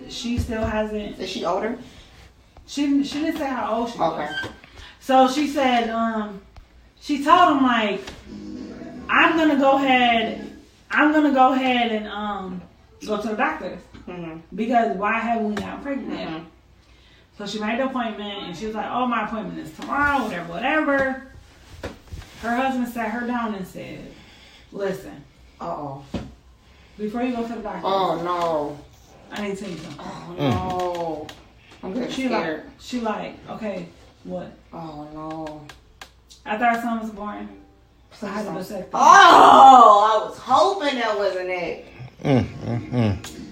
B: she still hasn't. Is she older? She didn't say how old she was. So she said, she told him I'm gonna go ahead and go to the doctor because why haven't we got pregnant? So she made the appointment and she was like, oh, my appointment is tomorrow, whatever. Her husband sat her down and said, listen, before you go to the doctor, I need to tell you something. I'm getting scared. She okay, what? Oh no. After our son was born, I had a vasectomy. I was hoping that wasn't it. I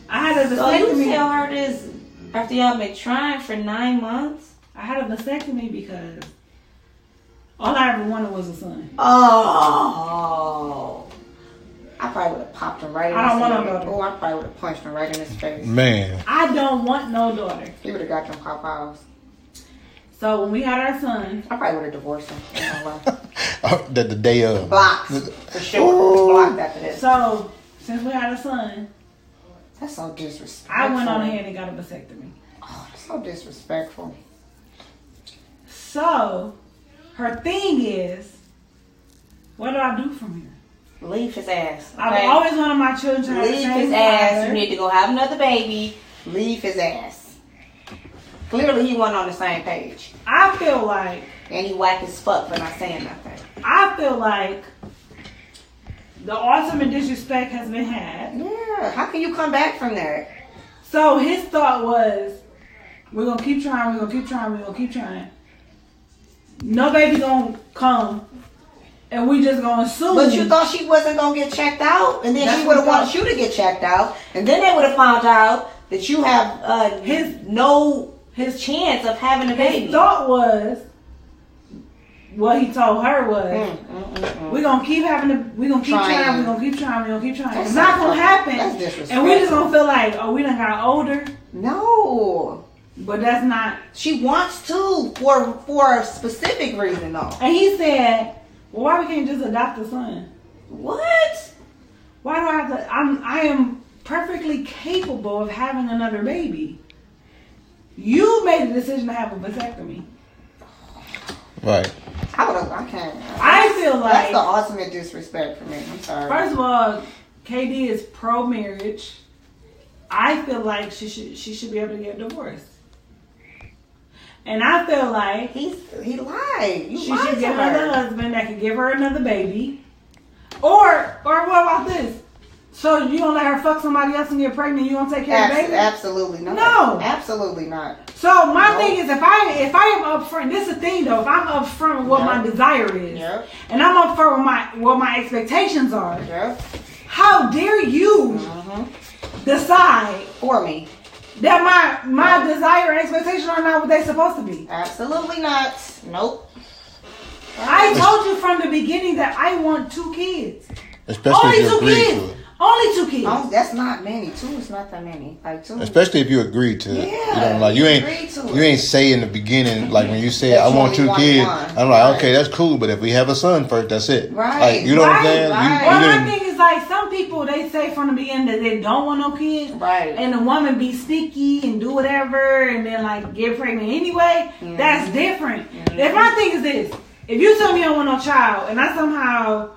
B: had a vasectomy. So you tell her this after y'all been trying for 9 months? I had a vasectomy because all I ever wanted was a son. I probably would have popped him right in his face. I don't want no daughter. I probably would have punched him right in his face. Man. I don't want no daughter. He would have got them pop-outs. So when we had our son, I probably would have divorced him.
A: The day of.
C: Blocked. For sure. Blocked after this.
B: So since we had a son,
C: that's so disrespectful.
B: I went on ahead and got a vasectomy.
C: Oh, that's so disrespectful.
B: So her thing is, what do I do from here?
C: Leave his ass. Okay?
B: I've always wanted my children to have the same
C: his ass. Father. You need to go have another baby. Leave his ass. Clearly, he wasn't on the same page.
B: I feel like,
C: and he whack as fuck for not saying nothing.
B: I feel like The ultimate disrespect has been had.
C: Yeah. How can you come back from that?
B: So his thought was, we're gonna keep trying, we're gonna keep trying, we're gonna keep trying. No baby gonna come, and we just gonna assume.
C: But you thought she wasn't gonna get checked out, and then she would have wanted you to get checked out, and then they would have found out that you have his chance of having a baby.
B: His thought was, what he told her was, we're gonna keep we're gonna keep trying, we're gonna keep trying, we're gonna keep trying. It's not gonna happen, and we just gonna feel like, oh, we done got older.
C: No.
B: But that's not.
C: She wants to for a specific reason though.
B: And he said, well, why we can't just adopt a son?
C: What?
B: Why do I have to? I am perfectly capable of having another baby. You made the decision to have a vasectomy.
A: Right.
C: I can't.
B: I feel like
C: that's the ultimate disrespect for me. I'm sorry.
B: First of all, KD is pro marriage. I feel like she should be able to get divorced. And I feel like
C: he lied.
B: She should get another husband that can give her another baby. Or what about this? So you gonna let her fuck somebody else and get pregnant? You gonna take care of the baby?
C: Absolutely not.
B: No,
C: absolutely not.
B: So my thing is, if I am upfront, this is the thing though. If I'm upfront with what my desire is, and I'm upfront with what my expectations are, how dare you decide
C: for me
B: that my desire and expectations are not what they're supposed to be?
C: Absolutely not. Nope.
B: I told you from the beginning that I want 2 kids.
A: Especially
B: only
A: if you
B: 2
A: agree
B: kids.
A: to it.
B: Only 2 kids.
C: Oh, that's not many. 2 is not that many. Like 2.
A: Especially if you agree to it.
C: Yeah,
A: like you ain't say in the beginning, like when you said I want 2 kids. I'm like, okay, that's cool, but if we have a son first, that's it.
C: Right.
A: Like, you know what I'm saying?
B: Well, my thing is like some people they say from the beginning that they don't want no kids.
C: Right.
B: And the woman be sneaky and do whatever and then like get pregnant anyway. That's different. If my thing is this, if you tell me I don't want no child and I somehow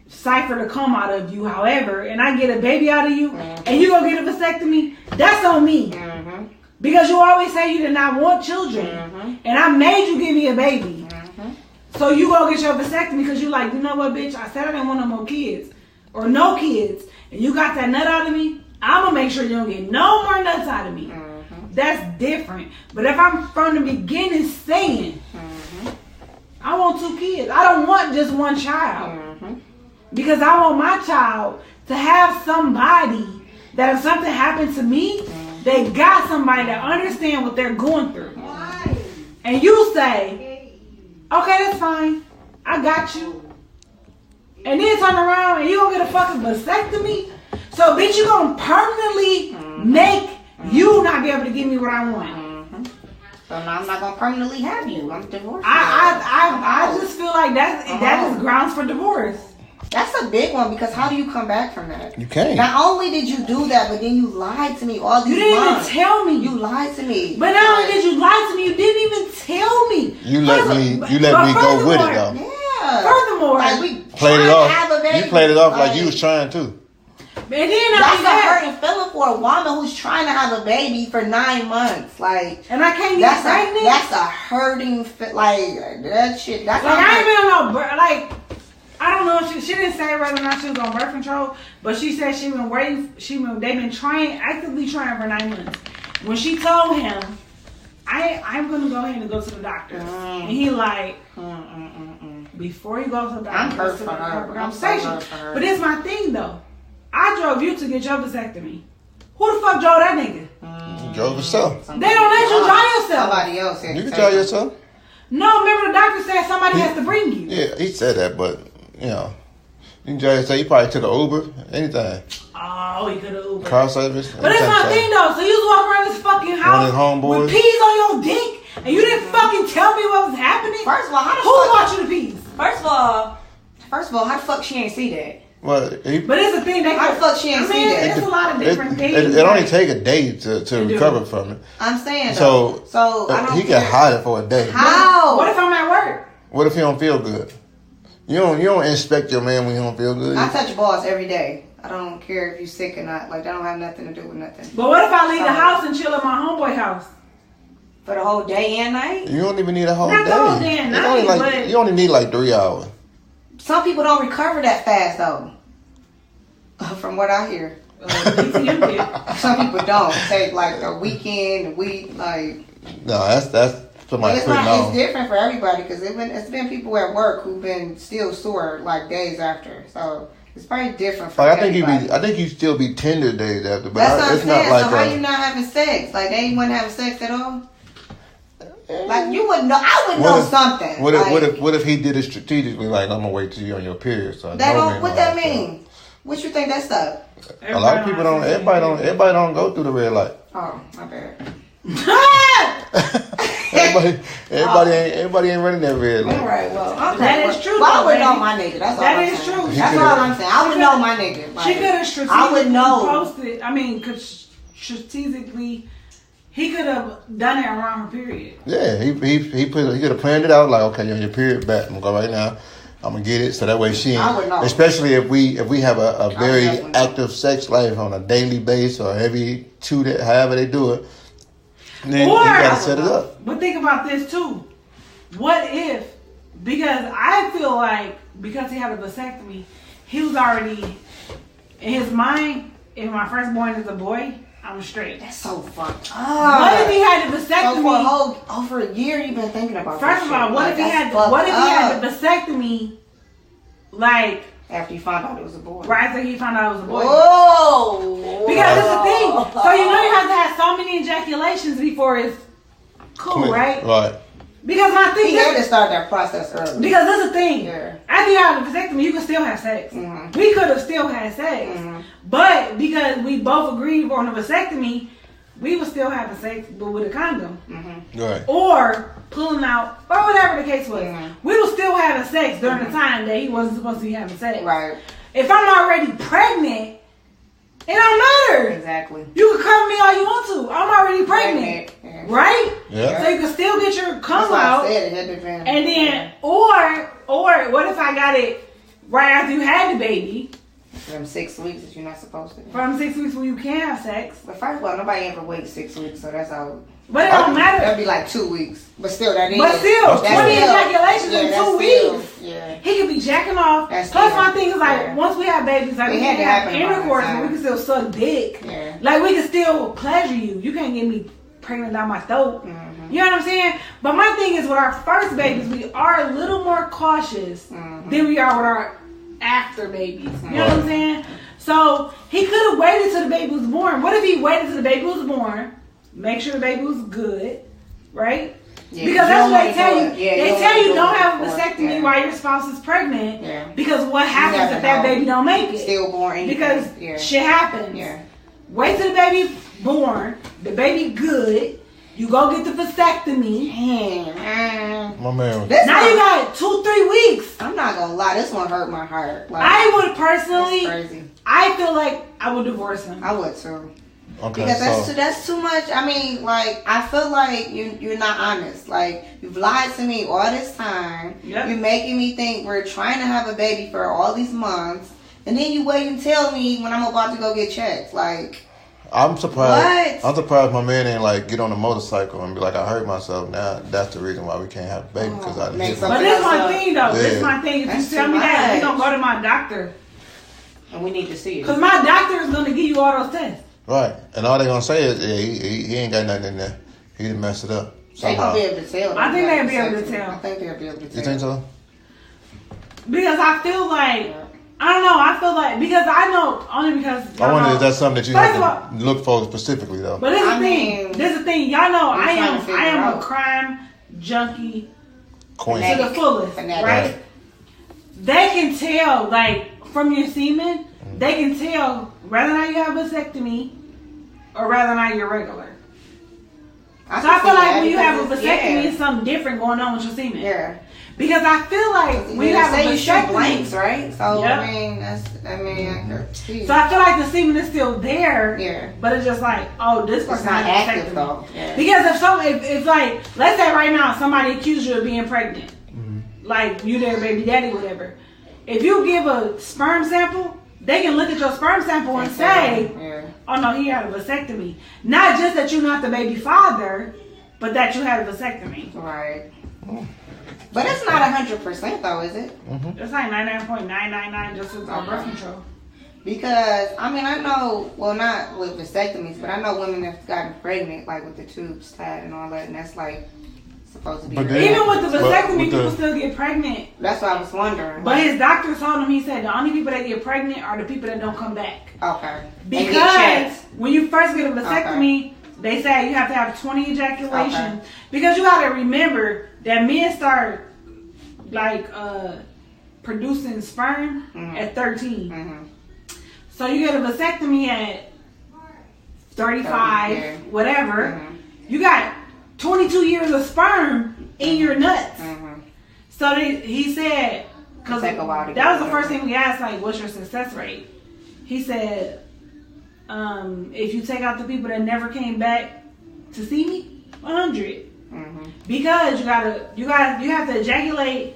B: cipher to come out of you, however, and I get a baby out of you, and you go get a vasectomy, that's on me. Because you always say you did not want children, and I made you give me a baby. So you go get your vasectomy because you like, you know what, bitch, I said I didn't want no more kids, or no kids, and you got that nut out of me, I'm going to make sure you don't get no more nuts out of me. That's different. But if I'm from the beginning saying, I want 2 kids, I don't want just one child. Because I want my child to have somebody that if something happened to me, they got somebody that understand what they're going through. And you say, okay, that's fine. I got you. And then turn around and you gonna get a fucking vasectomy? So bitch, you gonna permanently make you not be able to give me what I want.
C: So now I'm not gonna permanently have you. I'm divorced.
B: I just feel like that is grounds for divorce.
C: That's a big one because how do you come back from that?
A: You can't.
C: Not only did you do that, but then you lied to me all these months.
B: You didn't even tell me.
C: You lied to me.
B: But not only did you lie to me, you didn't even tell me.
A: You let me go with it though.
C: Yeah.
B: Furthermore,
C: like we
A: played it off. You played it off like you was trying to.
B: And then
C: that's a hurting feeling for a woman who's trying to have a baby for 9 months. Like,
B: and I can't get pregnant.
C: That's a hurting like that shit. That's
B: like I ain't been on no like. I don't know if she didn't say whether or not she was on birth control, but she said she been waiting. They've been actively trying for 9 months. When she told him, I'm gonna go ahead and go to the doctor, and he like, before you go to the doctor,
C: I'm hurt for her. I'm so hurt for her.
B: But it's my thing though. I drove you to get your vasectomy. Who the fuck drove that nigga?
A: You drove yourself.
B: They don't let you drive yourself.
C: Somebody else.
A: You can drive yourself.
B: No, remember the doctor said somebody has to bring you.
A: Yeah, he said that, but you know, you can drive yourself. You probably took an Uber, anything.
B: Oh, he could have Uber.
A: Car service.
B: But it's my thing though. So you was walking around this fucking house with peas on your dick, and you didn't fucking tell me what was happening.
C: First of all,
B: who bought you the peas?
C: First of all, how the fuck she ain't see that?
A: Well,
B: but it's a thing.
C: How the fuck she ain't see that?
B: It's a lot of different things.
A: It only take a day to recover from it.
C: I'm saying
A: so
C: I don't
A: he can hide it for a day.
C: How?
B: What if I'm at work?
A: What if he don't feel good? You don't inspect your man when he don't feel good.
C: I touch balls every day. I don't care if you're sick or not. Like that don't have nothing to do with nothing.
B: But what if I leave the house and chill at my homeboy house?
C: For the whole day and night?
A: You don't even need a whole day.
B: Not the whole day and night,
A: you only need like 3 hours.
C: Some people don't recover that fast though. From what I hear.
B: Some
C: people don't take like a weekend, a week, like.
A: No, that's somebody
C: it's
A: putting on.
C: It's different for everybody because it's been people at work who've been still sore like days after. So it's probably different for everybody.
A: I think you still be tender days after, but
C: that's what I'm saying.
A: not like
C: so how you not having sex? Like they wouldn't have sex at all? Like you wouldn't know. I would know something.
A: What if he did it strategically? Like I'm gonna wait till you on your period. So
C: that don't. What that mean? What you think that's up?
A: A lot of people don't. Everybody don't go through the red light.
C: Oh, my bad.
A: everybody ain't running that red light.
C: All right, well, okay.
B: That is true.
C: Well, I would know my nigga. That's all.
B: That is true.
C: That's all I'm saying. I would know my nigga.
B: She could have strategically posted.
C: I mean,
B: could strategically. He could have done it around her period.
A: Yeah, he could have planned it out like, okay, you're on your period back. I'm gonna go right now. I'm gonna get it so that way she ain't.
C: I would know.
A: Especially if we have a very active sex life on a daily basis or heavy however they do it. Then you gotta set it up.
B: But think about this too. What if, because I feel like because he had a vasectomy, he was already in his mind. If my firstborn is a boy, I'm straight.
C: That's so fucked up.
B: What if he had a vasectomy?
C: So for over a year, you've been thinking about.
B: First of all, what if he had the vasectomy? Like
C: after you found out it was a boy.
B: Right after he found out it was a boy.
C: Whoa!
B: Because it's the thing. So you know you have to have so many ejaculations before it's cool, right?
A: Right.
B: Because my thing
C: he had to start that process early.
B: Because that's the thing.
C: Yeah.
B: After you have a vasectomy, you can still have sex.
C: Mm-hmm.
B: We could have still had sex. Mm-hmm. But because we both agreed on a vasectomy, we were still having sex, but with a condom.
C: Mm-hmm.
A: Right. or
B: pulling out, or whatever the case was. Mm-hmm. We were still having sex during the time that he wasn't supposed to be having sex.
C: Right.
B: If I'm already pregnant, it don't matter.
C: Exactly.
B: You can cover me all you want to. I'm already pregnant. Yeah. Right?
A: Yeah.
B: So you can still get your cum out. And then, or what if I got it right after you had the baby?
C: From 6 weeks that you're not supposed to.
B: From 6 weeks when you can have sex.
C: But first of all, nobody ever waits 6 weeks, so that's all.
B: But it don't matter.
C: That'd be like 2 weeks. But still, that is.
B: But still, 20 ejaculations in 2 weeks.
C: Yeah.
B: He could be jacking off. Plus, my thing is like, once we have babies, like we can have intercourse, and we can still suck dick.
C: Yeah.
B: Like we can still pleasure you. You can't get me pregnant down my throat. Mm-hmm. You know what I'm saying? But my thing is, with our first babies, we are a little more cautious than we are with our after babies. You know what I'm saying? So he could have waited till the baby was born. What if he waited till the baby was born? Make sure the baby was good, right? Yeah, because that's what they tell you. Yeah, they tell you don't have a vasectomy while your spouse is pregnant. Yeah. Because what happens if that baby don't make it?
C: Stillborn.
B: Because shit happens. Yeah. Wait till the baby born, the baby good. You go get the vasectomy.
A: My man.
B: Now you got 2-3 weeks.
C: I'm not gonna lie, this one hurt my heart. Like,
B: I would personally.
C: That's crazy.
B: I feel like I would divorce him.
C: I would too.
A: Okay,
C: because that's too much. I mean, like, I feel like you're not honest. Like, you've lied to me all this time. Yep. You're making me think we're trying to have a baby for all these months, and then you wait and tell me when I'm about to go get checked. Like,
A: I'm surprised.
C: What?
A: I'm surprised my man ain't like get on a motorcycle and be like, I hurt myself. Now that's the reason why we can't have a baby because I didn't hit
B: But this my thing though. This my thing. If you tell me that, we gonna go to my doctor,
C: and we need to see it
B: because my doctor is gonna give you all those tests.
A: Right, and all they gonna say is, he ain't got nothing in there. He didn't mess it up.
C: Somehow. They gonna be able to tell.
B: I think they'll be able to tell.
C: I think they'll be able to tell.
A: You think so?
B: Because I feel like. I don't know. I feel like because I know only because
A: I wonder if that's something that you have to look for specifically though.
B: But this is the thing. This is the thing. Y'all know I am a crime junkie
A: Queen.
B: to the fullest, right? They can tell like from your semen. They can tell whether or not you have a vasectomy or whether or not you're regular. So I feel like when you have a vasectomy, it's something different going on with your semen.
C: Yeah.
B: Because I feel like when you have a vasectomy,
C: blanks, right? So
B: yep.
C: I mean,
B: so I feel like the semen is still there.
C: Yeah.
B: But it's just like, oh, this person's
C: not active though. Yeah.
B: Because if like, let's say right now somebody accused you of being pregnant, like you their baby daddy, whatever. If you give a sperm sample, they can look at your sperm sample and say, oh no, he had a vasectomy. Not just that you're not the baby father, but that you had a vasectomy.
C: Right. But it's not 100% though, is it?
B: It's like 99.999 just with birth control.
C: Because, I mean, I know, well, not with vasectomies, but I know women have gotten pregnant, like, with the tubes tied and all that, and that's, like, supposed to be...
B: Even with the vasectomy, people still get pregnant.
C: That's what I was wondering.
B: But his doctor told him, he said, the only people that get pregnant are the people that don't come back.
C: Okay.
B: Because when you first get a vasectomy, they say you have to have 20 ejaculations. Okay. Because you got to remember that men start, like, producing sperm at 13. Mm-hmm. So you get a vasectomy at 35, whatever. Mm-hmm. You got 22 years of sperm in your nuts. Mm-hmm. So he said, because that was the first thing we asked, like, what's your success rate? He said, if you take out the people that never came back to see me, 100. Mm-hmm. Because you have to ejaculate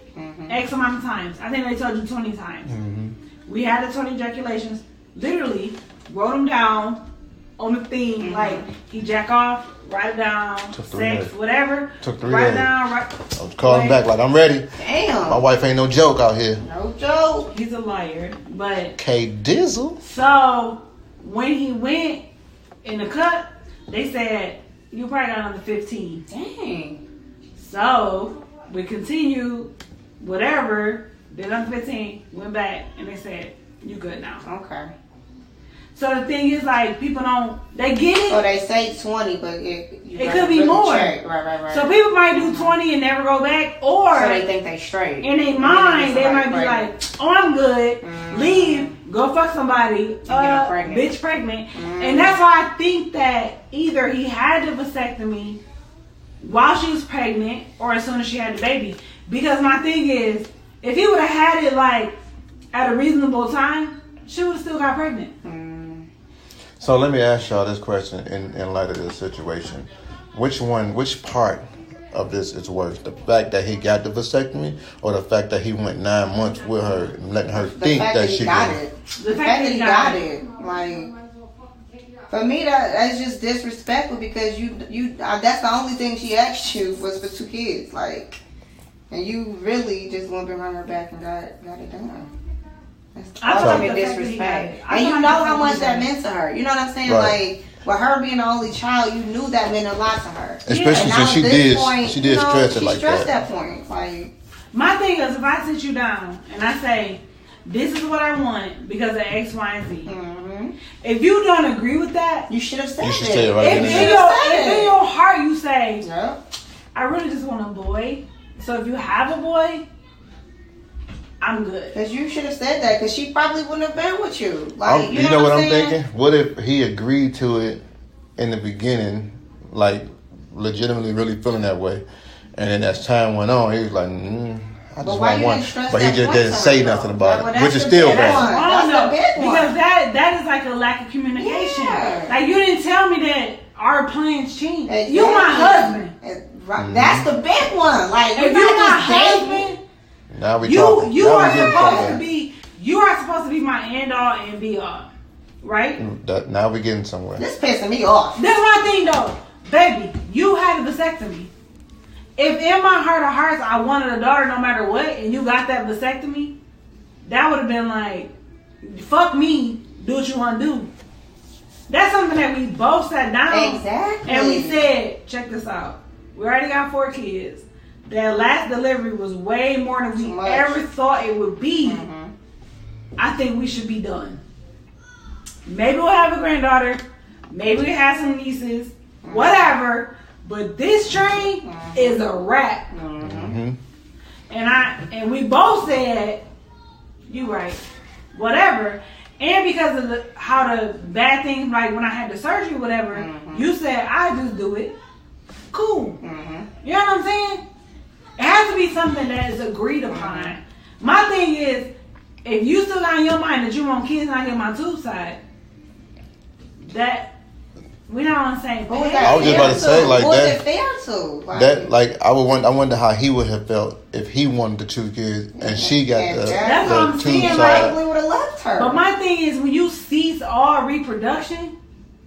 B: X amount of times. I think they told you 20 times. Mm-hmm. We had the 20 ejaculations. Literally wrote them down on the thing, like he jack off, write it down, sex, whatever.
A: Took 3
B: write
A: days.
B: it down.
A: I was calling back like I'm ready.
C: Damn.
A: My wife ain't no joke out here.
C: No joke.
B: He's a liar, but
A: K Dizzle.
B: So when he went in the cut, they said you probably got another 15.
C: Dang.
B: So we continued, whatever. Did another 15, went back, and they said you good now.
C: Okay.
B: So the thing is, like, people they get it.
C: So they say 20, but it
B: could be more.
C: Right.
B: So people might do 20 and never go back, or
C: so they think they straight.
B: In their mind, they might be like, "Oh, I'm good. Leave, go fuck somebody, bitch pregnant." And that's why I think that either he had the vasectomy while she was pregnant, or as soon as she had the baby. Because my thing is, if he would have had it like at a reasonable time, she would have still got pregnant.
A: So let me ask y'all this question in light of this situation. Which part of this is worse? The fact that he got the vasectomy, or the fact that he went 9 months with her and letting her think that she got it?
C: The fact that he got it. Like, for me, that's just disrespectful, because you that's the only thing she asked you was for 2 kids. Like, and you really just went behind her back and got it done. That's ultimate disrespect. And you know how much that meant to her. You know what I'm saying?
A: Right.
C: Like, with her being the only child, you knew that meant a lot to her.
A: Especially since she did stress it like that. She
C: stressed that point. Like,
B: my thing is, if I sit you down and I say, this is what I want because of X, Y, and Z. Mm-hmm. If you don't agree with that,
C: you should have said it.
A: You should say it right
B: if in your heart you say, I really just want a boy. So if you have a boy, I'm good.
C: Because you should have said that, because she probably wouldn't have been with you. Like,
A: you know what I'm thinking? What if he agreed to it in the beginning, like legitimately really feeling that way, and then as time went on, he was like, I just want one. But he just didn't say nothing about it, which is still bad.
B: That's the big one. Because that is like a lack of communication. Yeah. Like, you didn't tell me that our plans changed. Exactly. You my husband.
C: That's the big one. Like,
B: if you're my husband,
A: now we
B: you are supposed to be my end all and be all, right?
A: Now we're getting somewhere.
C: This pissing me off.
B: That's my thing though, baby. You had a vasectomy. If in my heart of hearts I wanted a daughter no matter what, and you got that vasectomy, that would have been like, fuck me, do what you want to do. That's something that we both sat down and we said, check this out. We already got 4 kids. That last delivery was way more than we ever thought it would be. Mm-hmm. I think we should be done. Maybe we'll have a granddaughter. Maybe we'll have some nieces. Mm-hmm. Whatever. But this train is a wrap. Mm-hmm. And we both said, you right. Whatever. And because of how the bad things, like when I had the surgery, whatever, you said, I just do it. Cool. You know what I'm saying? It has to be something that is agreed upon. My thing is, if you still got in your mind that you want kids not get my tube side, that we're not on the same page.
A: I was just about to say like that.
C: Fair to?
A: Like I wonder how he would have felt if he wanted the 2 kids and she got the tube side.
C: Probably would have left her.
B: But my thing is, when you cease all reproduction,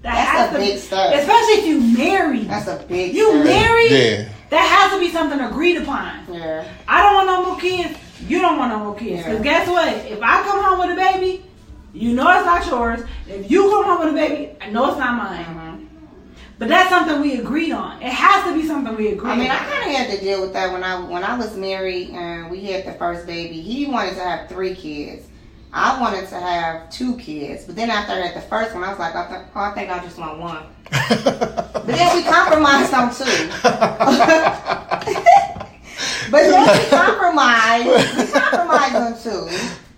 C: that's a big step.
B: Especially if you married.
C: That's a big step.
B: You married?
A: Yeah.
B: That has to be something agreed upon.
C: Yeah.
B: I don't want no more kids. You don't want no more kids. Because guess what? If I come home with a baby, You know it's not yours. If you come home with a baby, I know it's not mine.
C: Mm-hmm.
B: But that's something we agreed on. It has to be something we agreed on.
C: I kind of had to deal with that when I was married and we had the first baby. He wanted to have 3 kids. I wanted to have 2 kids. But then after I had the first one, I was like, I think I just want 1. But then we compromised on 2. But then we compromised on 2.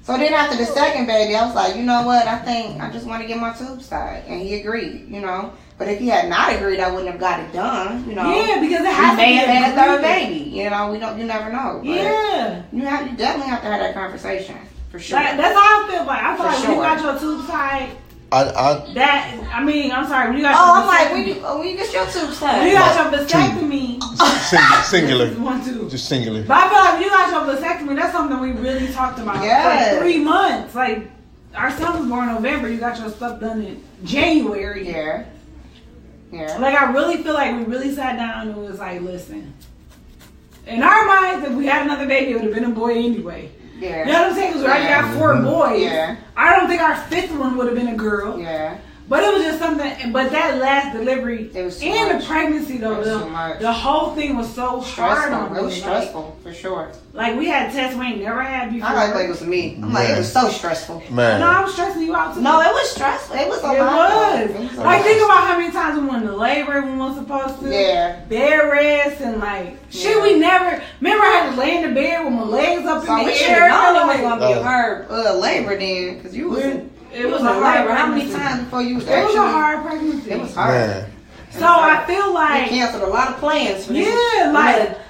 C: So then after the second baby, I was like, you know what? I think I just want to get my tubes tied. And he agreed, you know. But if he had not agreed, I wouldn't have got it done, you know.
B: Yeah, because it has to be
C: may have had a third baby, you know. You never know. But
B: yeah.
C: You definitely have to have that conversation, for sure.
B: That's how I feel like. I feel like
C: sure.
B: when you got your tubes tied, I'm sorry, when you got
C: when you get your tubes tied.
B: When you got your vasectomy.
A: Singular.
B: One, two.
A: Just singular.
B: But I feel like when you got your vasectomy, that's something we really talked about.
C: Yes.
B: Like 3 months. Like, our son was born in November. You got your stuff done in January.
C: Yeah. Yeah.
B: Like, I really feel like we really sat down and was like, listen. In our minds, if we had another baby, it would have been a boy anyway.
C: Yeah.
B: You know what I'm saying? Because we already got 4 boys.
C: Yeah.
B: I don't think our 5th one would have been a girl.
C: Yeah.
B: But it was just something. But that last delivery
C: it was too
B: and
C: much.
B: The pregnancy, though, the whole thing was so hard on me.
C: It was stressful, for sure.
B: Like, we had tests we ain't never had before.
C: I like it was me. I'm like, it was so stressful.
A: Man.
B: No, I was stressing you out too.
C: No, it was stressful. It was a lot.
B: It was. Like, think about how many times we went to labor when we weren't supposed to.
C: Yeah.
B: Bed rest and like shit. We never. Remember, I had to lay in the bed with my legs up in the
C: we
B: air.
C: I know it was gonna be a hard labor then, because you was.
B: It was a hard
C: labor. How many
B: pregnancy.
C: times before you was
B: It was a hard pregnancy.
C: It was hard.
A: Man.
B: So I feel like
C: they canceled a lot of plans for this.
B: Yeah,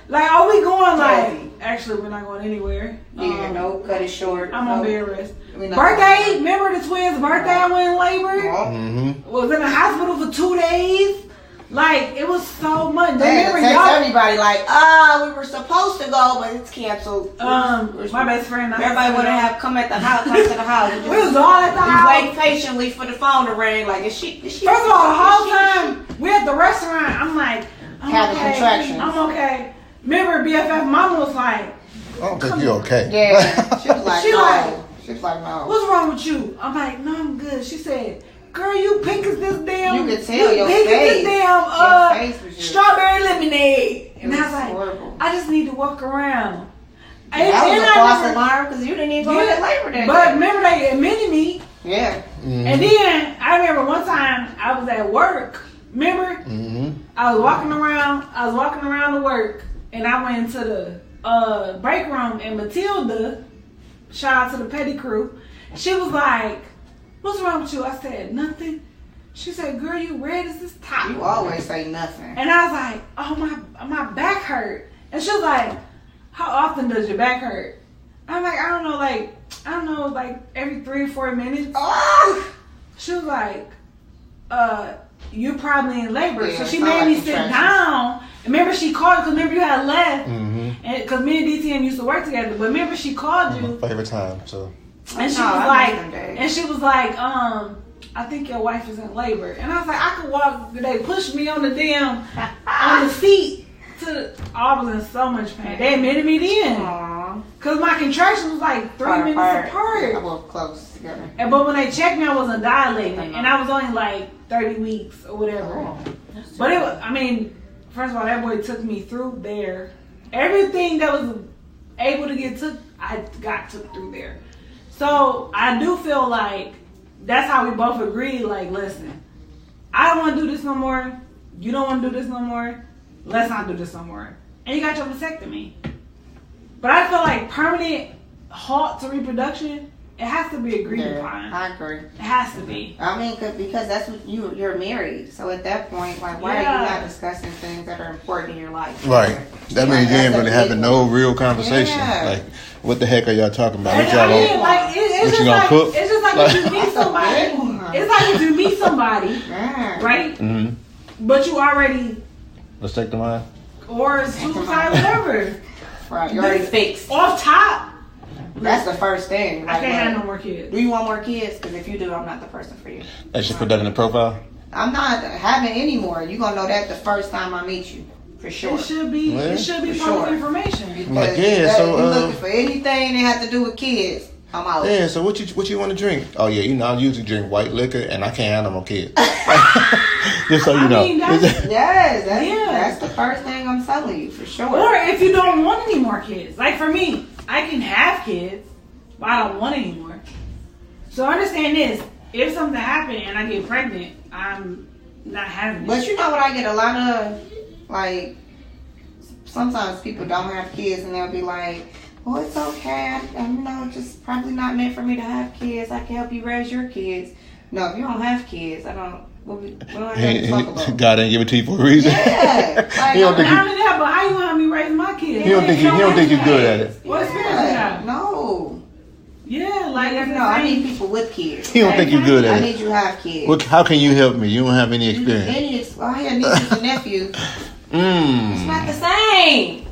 B: like are we going like? Actually, we're not going anywhere.
C: Yeah, no, cut it short.
B: I'm on bed rest.
C: Birthday,
B: remember the twins' birthday? I went in labor.
A: Mm-hmm.
B: Was in the hospital for 2 days. Like, it was so much.
C: Remember, everybody like, we were supposed to go, but it's canceled.
B: My best friend.
C: Everybody would have come to the house.
B: We was all at the house.
C: Waiting patiently for the phone to ring. Like, is she?
B: First of all, the whole time we at the restaurant, I'm like,
C: having contractions.
B: I'm okay. Remember, BFF mama was like,
A: I don't think you're okay.
C: Yeah. She was like, no. She was like, no.
B: What's wrong with you? I'm like, no, I'm good. She said, girl, you pink as this damn.
C: You could tell your
B: pink
C: face.
B: As this damn
C: was
B: strawberry lemonade. And I was like,
C: horrible.
B: I just need to walk around.
C: That was a false alarm because you didn't even go into labor that
B: But
C: day.
B: remember, they admitted me.
C: Yeah.
A: Mm-hmm.
B: And then I remember one time I was at work. Remember?
A: Mm-hmm.
B: I was walking around to work, and I went into the break room, and Matilda, shout out to the petty crew, she was like, what's wrong with you? I said, nothing. She said, girl, you red as this top.
C: You always say nothing.
B: And I was like, oh, my back hurt. And she was like, how often does your back hurt? I'm like, I don't know, like every 3 or 4 minutes.
C: Oh!
B: She was like, you're probably in labor.
C: Yeah,
B: so she made me sit down. Remember, she called, because remember you had left.
A: Mm-hmm.
B: And because me and DTM used to work together. But remember, she called you.
A: My favorite time, so.
B: And she was like, I think your wife is in labor. And I was like, I could walk. They pushed me on the damn, on the seat. I was in so much pain. They admitted me then. Because my contractions was like 3 minutes apart.
C: I was close together.
B: But when they checked me, I wasn't dilating. And I was only like 30 weeks or whatever. But it was, I mean, first of all, that boy took me through there. Everything that was able to get took, I got took through there. So I do feel like that's how we both agreed. Like, listen, I don't want to do this no more. You don't want to do this no more. Let's not do this no more. And you got your vasectomy. But I feel like permanent halt to reproduction, it has to be agreed upon.
C: I agree.
B: It has to be.
C: I mean, because that's what you're married. So at that point, like, why are you not discussing things that are important in your life?
A: Right. That means you ain't really having no real conversation.
C: Yeah.
A: Like, what the heck are y'all talking about?
B: What you
A: gonna cook?
B: It's just like if you meet somebody. It's like if you meet somebody, right?
A: Mm-hmm.
B: But you already
A: vasectomy
B: or suicide, whatever.
C: Right, you're already fixed.
B: Off top.
C: That's the first thing.
B: I can't have no more kids.
C: Do you want more kids? Because if you do, I'm not the person for you.
A: They should put that in the profile.
C: I'm not having any more. You're gonna know that the first time I meet you, for sure.
B: It should be public information.
C: Because
A: so
C: you're looking for anything that has to do with kids. I'm out.
A: Yeah, so what you want to drink? Oh yeah, you know I usually drink white liquor and I can't have no more kids. Just so you know.
C: That's the first thing I'm telling you for sure.
B: Or if you don't want any more kids, like for me, I can have kids, but I don't want any more. So understand this: if something happened and I get pregnant, I'm not having it.
C: But you know what I get a lot of, like, sometimes people don't have kids and they'll be like, "Oh, it's okay. I'm just probably not meant for me to have kids. I can help you raise your kids." No, if you don't have kids, I don't. What do I have to talk about?
A: God didn't give it to you for a reason.
C: Yeah, like,
A: He don't think
B: not only that, but how you want me raise my kids?
A: He don't think you're good at it.
B: What experience you got?
C: No.
B: Yeah, like
C: I need people with kids.
A: He don't think you're good at
C: I
A: it.
C: need you to have kids.
A: How can you help me? You don't have any experience.
C: I have nieces and nephews.
A: It's
C: not the same.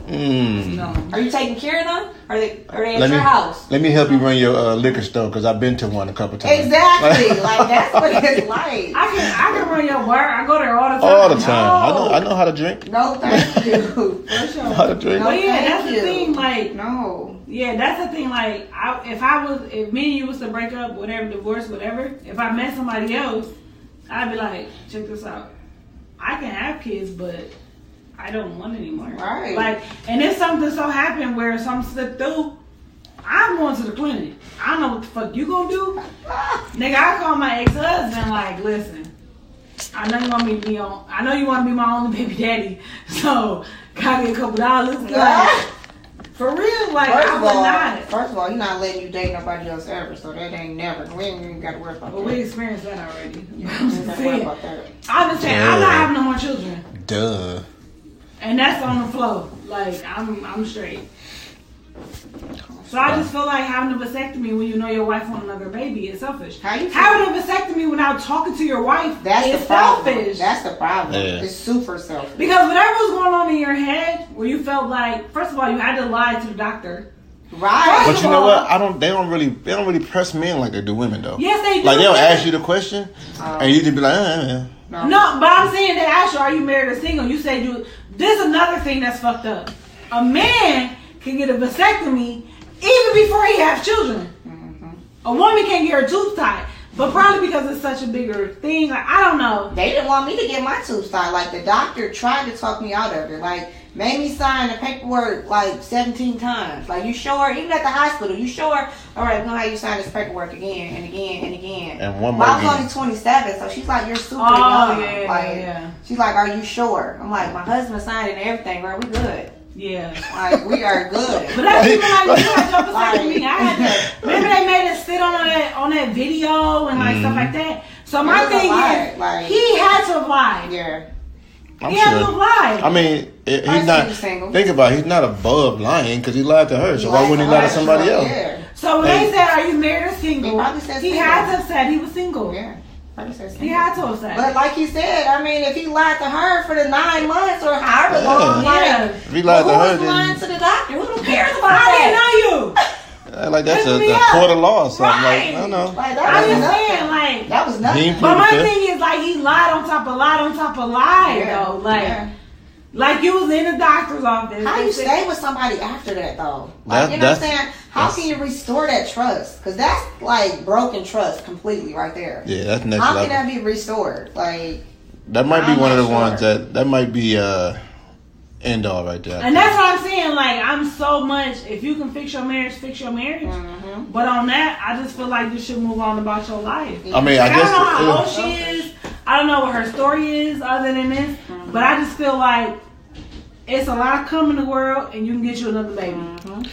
B: No.
C: Are you taking care of them? Are they at your house?
A: Let me help you run your liquor store because I've been to one a couple times.
C: Exactly. Like that's what it's like.
B: I can run your bar. I go there all the time.
A: All the time. No. I know how to drink.
C: No, thank you.
A: How to drink.
B: But yeah, that's the thing. Like
C: no.
B: Yeah, that's the thing. Like if me and you was to break up, whatever, divorce, whatever. If I met somebody else, I'd be like, check this out. I can have kids, but I don't want anymore.
C: Right.
B: Like, and if something so happened where something slipped through, I'm going to the clinic. I don't know what the fuck you gonna do. Nigga, I call my ex-husband like, listen, I know you want me to be on. I know you want to be my only baby daddy. So, got me a couple dollars. Like, for real, like I would not.
C: First of all, you're not letting you date nobody else ever, so that ain't never. We ain't even got to worry about that.
B: But we experienced that already.
C: I'm just saying.
B: I'm just saying, I'm not having no more children.
A: Duh.
B: And that's on the flow. Like I'm straight. So I just feel like having a vasectomy when you know your wife want another baby is selfish.
C: How you
B: having a vasectomy without talking to your wife is
C: selfish.
B: Selfish.
C: That's the problem.
A: Yeah.
C: It's super selfish.
B: Because whatever was going on in your head, where you felt like, first of all, you had to lie to the doctor.
C: Right.
A: But you know what? They don't really press men like they do women though.
B: Yes, they do.
A: Like they'll ask you the question, and you just be like,
B: No, but I'm saying they ask you, are you married or single? You say you. There's another thing that's fucked up. A man can get a vasectomy even before he has children. Mm-hmm. A woman can't get her tubes tied, but probably because it's such a bigger thing. Like I don't know.
C: They didn't want me to get my tubes tied. Like the doctor tried to talk me out of it. Like made me sign the paperwork like 17 times. Like you sure? Even at the hospital, you sure? All right, we're gonna have you sign this paperwork again and again and again.
A: And one more.
C: I was only 27, so she's like, you're super young.
B: Yeah,
C: like,
B: yeah.
C: She's like, are you sure? I'm like, my husband signed it and everything, bro. We good.
B: Yeah.
C: Like we are good.
B: But that's even like when you had your vasectomy. I had to, remember they made us sit on that video and like stuff like that. So my thing is, like, he had to have lied.
C: Yeah.
A: I'm
B: he
A: sure.
B: had to have lied.
A: I mean, he's not. Think about it, he's not above lying because he lied to her. So why wouldn't he lie to somebody else?
C: Yeah.
B: So when they said, "Are you married or single?"
C: He probably said
B: he had to have said he was single.
C: Yeah.
B: He had to have said.
C: But like he said, I mean, if he lied to her for the 9 months or however long, like,
A: if he lied to her,
C: then lying to the doctor. Who cares about
B: I
C: that?
B: didn't know you.
A: Like that's a court of law or something.
B: Right.
A: Like I don't know.
C: Like,
B: I'm just saying, like
C: that was nothing.
B: But my thing is, like, he lied on top of lie on top of lie, though. Like, like you was in the doctor's office.
C: How you stay with somebody after that, though? Like, you know what I'm saying? How can you restore that trust? Because that's like broken trust completely right there.
A: Yeah, that's next
C: level.
A: How
C: can that be restored? Like
A: that might be one of the ones that might be end all right there.
B: And that's what I'm saying. Like I'm so much. If you can fix your marriage, fix your marriage. Mm-hmm. But on that, I just feel like you should move on about your life.
A: I mean, I guess
B: don't know how old she is. I don't know what her story is other than this. Mm-hmm. But I just feel like it's a lot of cum in the world, and you can get you another baby. Mm-hmm.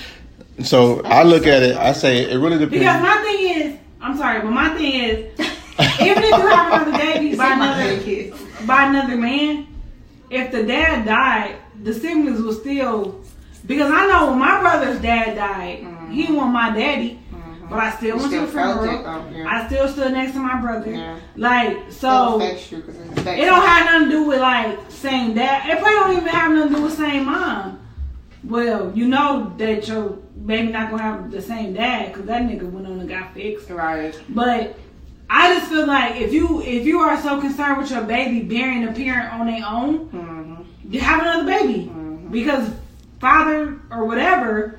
A: So I look at it. I say it really depends.
B: Because my thing is, I'm sorry, but my thing is, even if you have another baby by another man, if the dad died, the siblings will still. Because I know when my brother's dad died, he didn't want my daddy, but I still went to the funeral. I still stood next to my brother. Yeah. Like, so it don't have nothing to do with like same dad. It probably don't even have nothing to do with same mom. Well, you know that your baby not gonna have the same dad because that nigga went on and got fixed.
C: Right.
B: But I just feel like if you are so concerned with your baby bearing a parent on their own, have another baby because father or whatever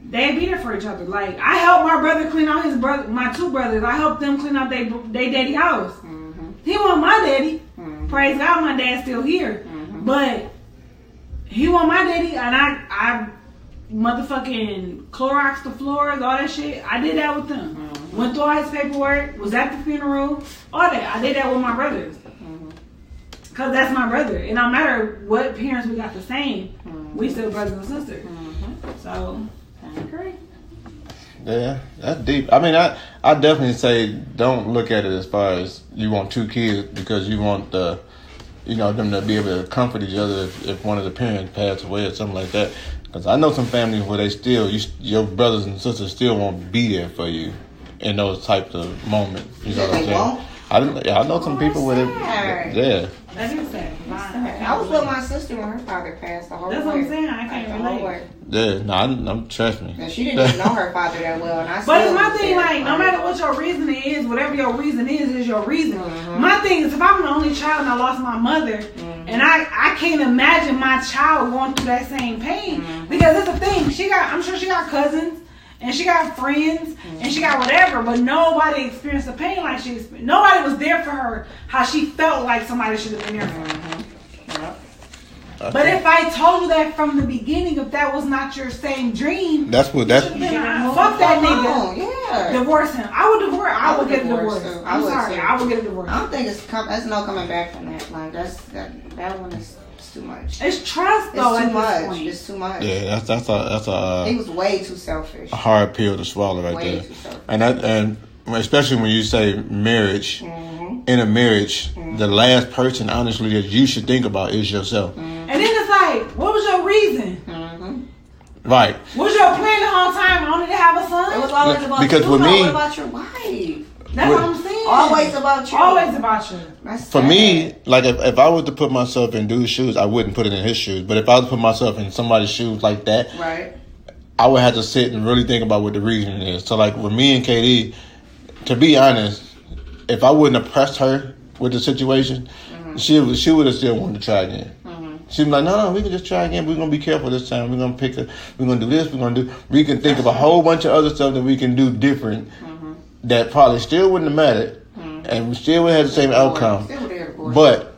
B: they be there for each other. Like, I helped my brother clean out my two brothers. I helped them clean out their daddy house. Mm-hmm. He wasn't my daddy. Mm-hmm. Praise God, my dad's still here. Mm-hmm. But he wasn't my daddy, and I motherfucking Clorox the floors, all that shit. I did that with them. Mm-hmm. Went through all his paperwork, was at the funeral, all that. I did that with my brothers. Because that's my brother. It don't matter what parents we got the same. Mm-hmm. We still brothers and sisters. Mm-hmm. So, I agree.
A: Yeah, that's deep. I mean, I definitely say don't look at it as far as you want two kids because you want them to be able to comfort each other if one of the parents passed away or something like that. Because I know some families where they still, your brothers and sisters still won't be there for you in those types of moments. You know what I'm saying?
C: Won't?
A: I know some people where
B: That is sad.
C: I was with my sister when her father passed the whole way.
B: That's what I'm saying. I can't relate.
A: Yeah, no, I'm trust me.
C: And she didn't even know her father that well. And
B: but it's my thing, like, no matter what your reasoning is, whatever your reason is your reason. Mm-hmm. My thing is, if I'm the only child and I lost my mother, mm-hmm. and I can't imagine my child going through that same pain. Mm-hmm. Because it's a thing. I'm sure she got cousins. And she got friends, mm-hmm. and she got whatever, but nobody experienced the pain like she experienced. Nobody was there for her, how she felt like somebody should have been there for her. Mm-hmm. Yep. But if I told you that from the beginning, if that was not your same dream,
A: that's
B: fuck that nigga. Yeah. Divorce him. I would divorce. I would get a divorce. I'm sorry. I would get a divorce.
C: I don't think there's no coming back from that. Like that one is too much.
B: It's trust though.
C: It's too much. It's too much.
A: Yeah, that's a.
C: He was way too selfish.
A: A hard pill to swallow right
C: way
A: there.
C: Too selfish.
A: And especially when you say marriage, mm-hmm. in a marriage, mm-hmm. the last person honestly that you should think about is yourself.
B: Mm-hmm. And then it's like, what was your reason? Mm-hmm.
A: Right.
B: Was your plan the whole time only to have a son?
C: It was always about
A: because
C: you.
A: With me,
C: what about your wife?
B: That's what I'm saying.
C: Always about you.
B: Always about you.
A: For me, like if I was to put myself in dude's shoes, I wouldn't put it in his shoes. But if I was to put myself in somebody's shoes like that,
C: right,
A: I would have to sit and really think about what the reason is. So like with me and KD, to be honest, if I wouldn't have pressed her with the situation, mm-hmm. she would have still wanted to try again. Mm-hmm. She'd be like, no, we can just try again. We're gonna be careful this time. We're gonna pick it. We're gonna do this. We can think of a whole bunch of other stuff that we can do different. Mm-hmm. That probably still wouldn't have mattered, mm-hmm. and we still would have had the same outcome. But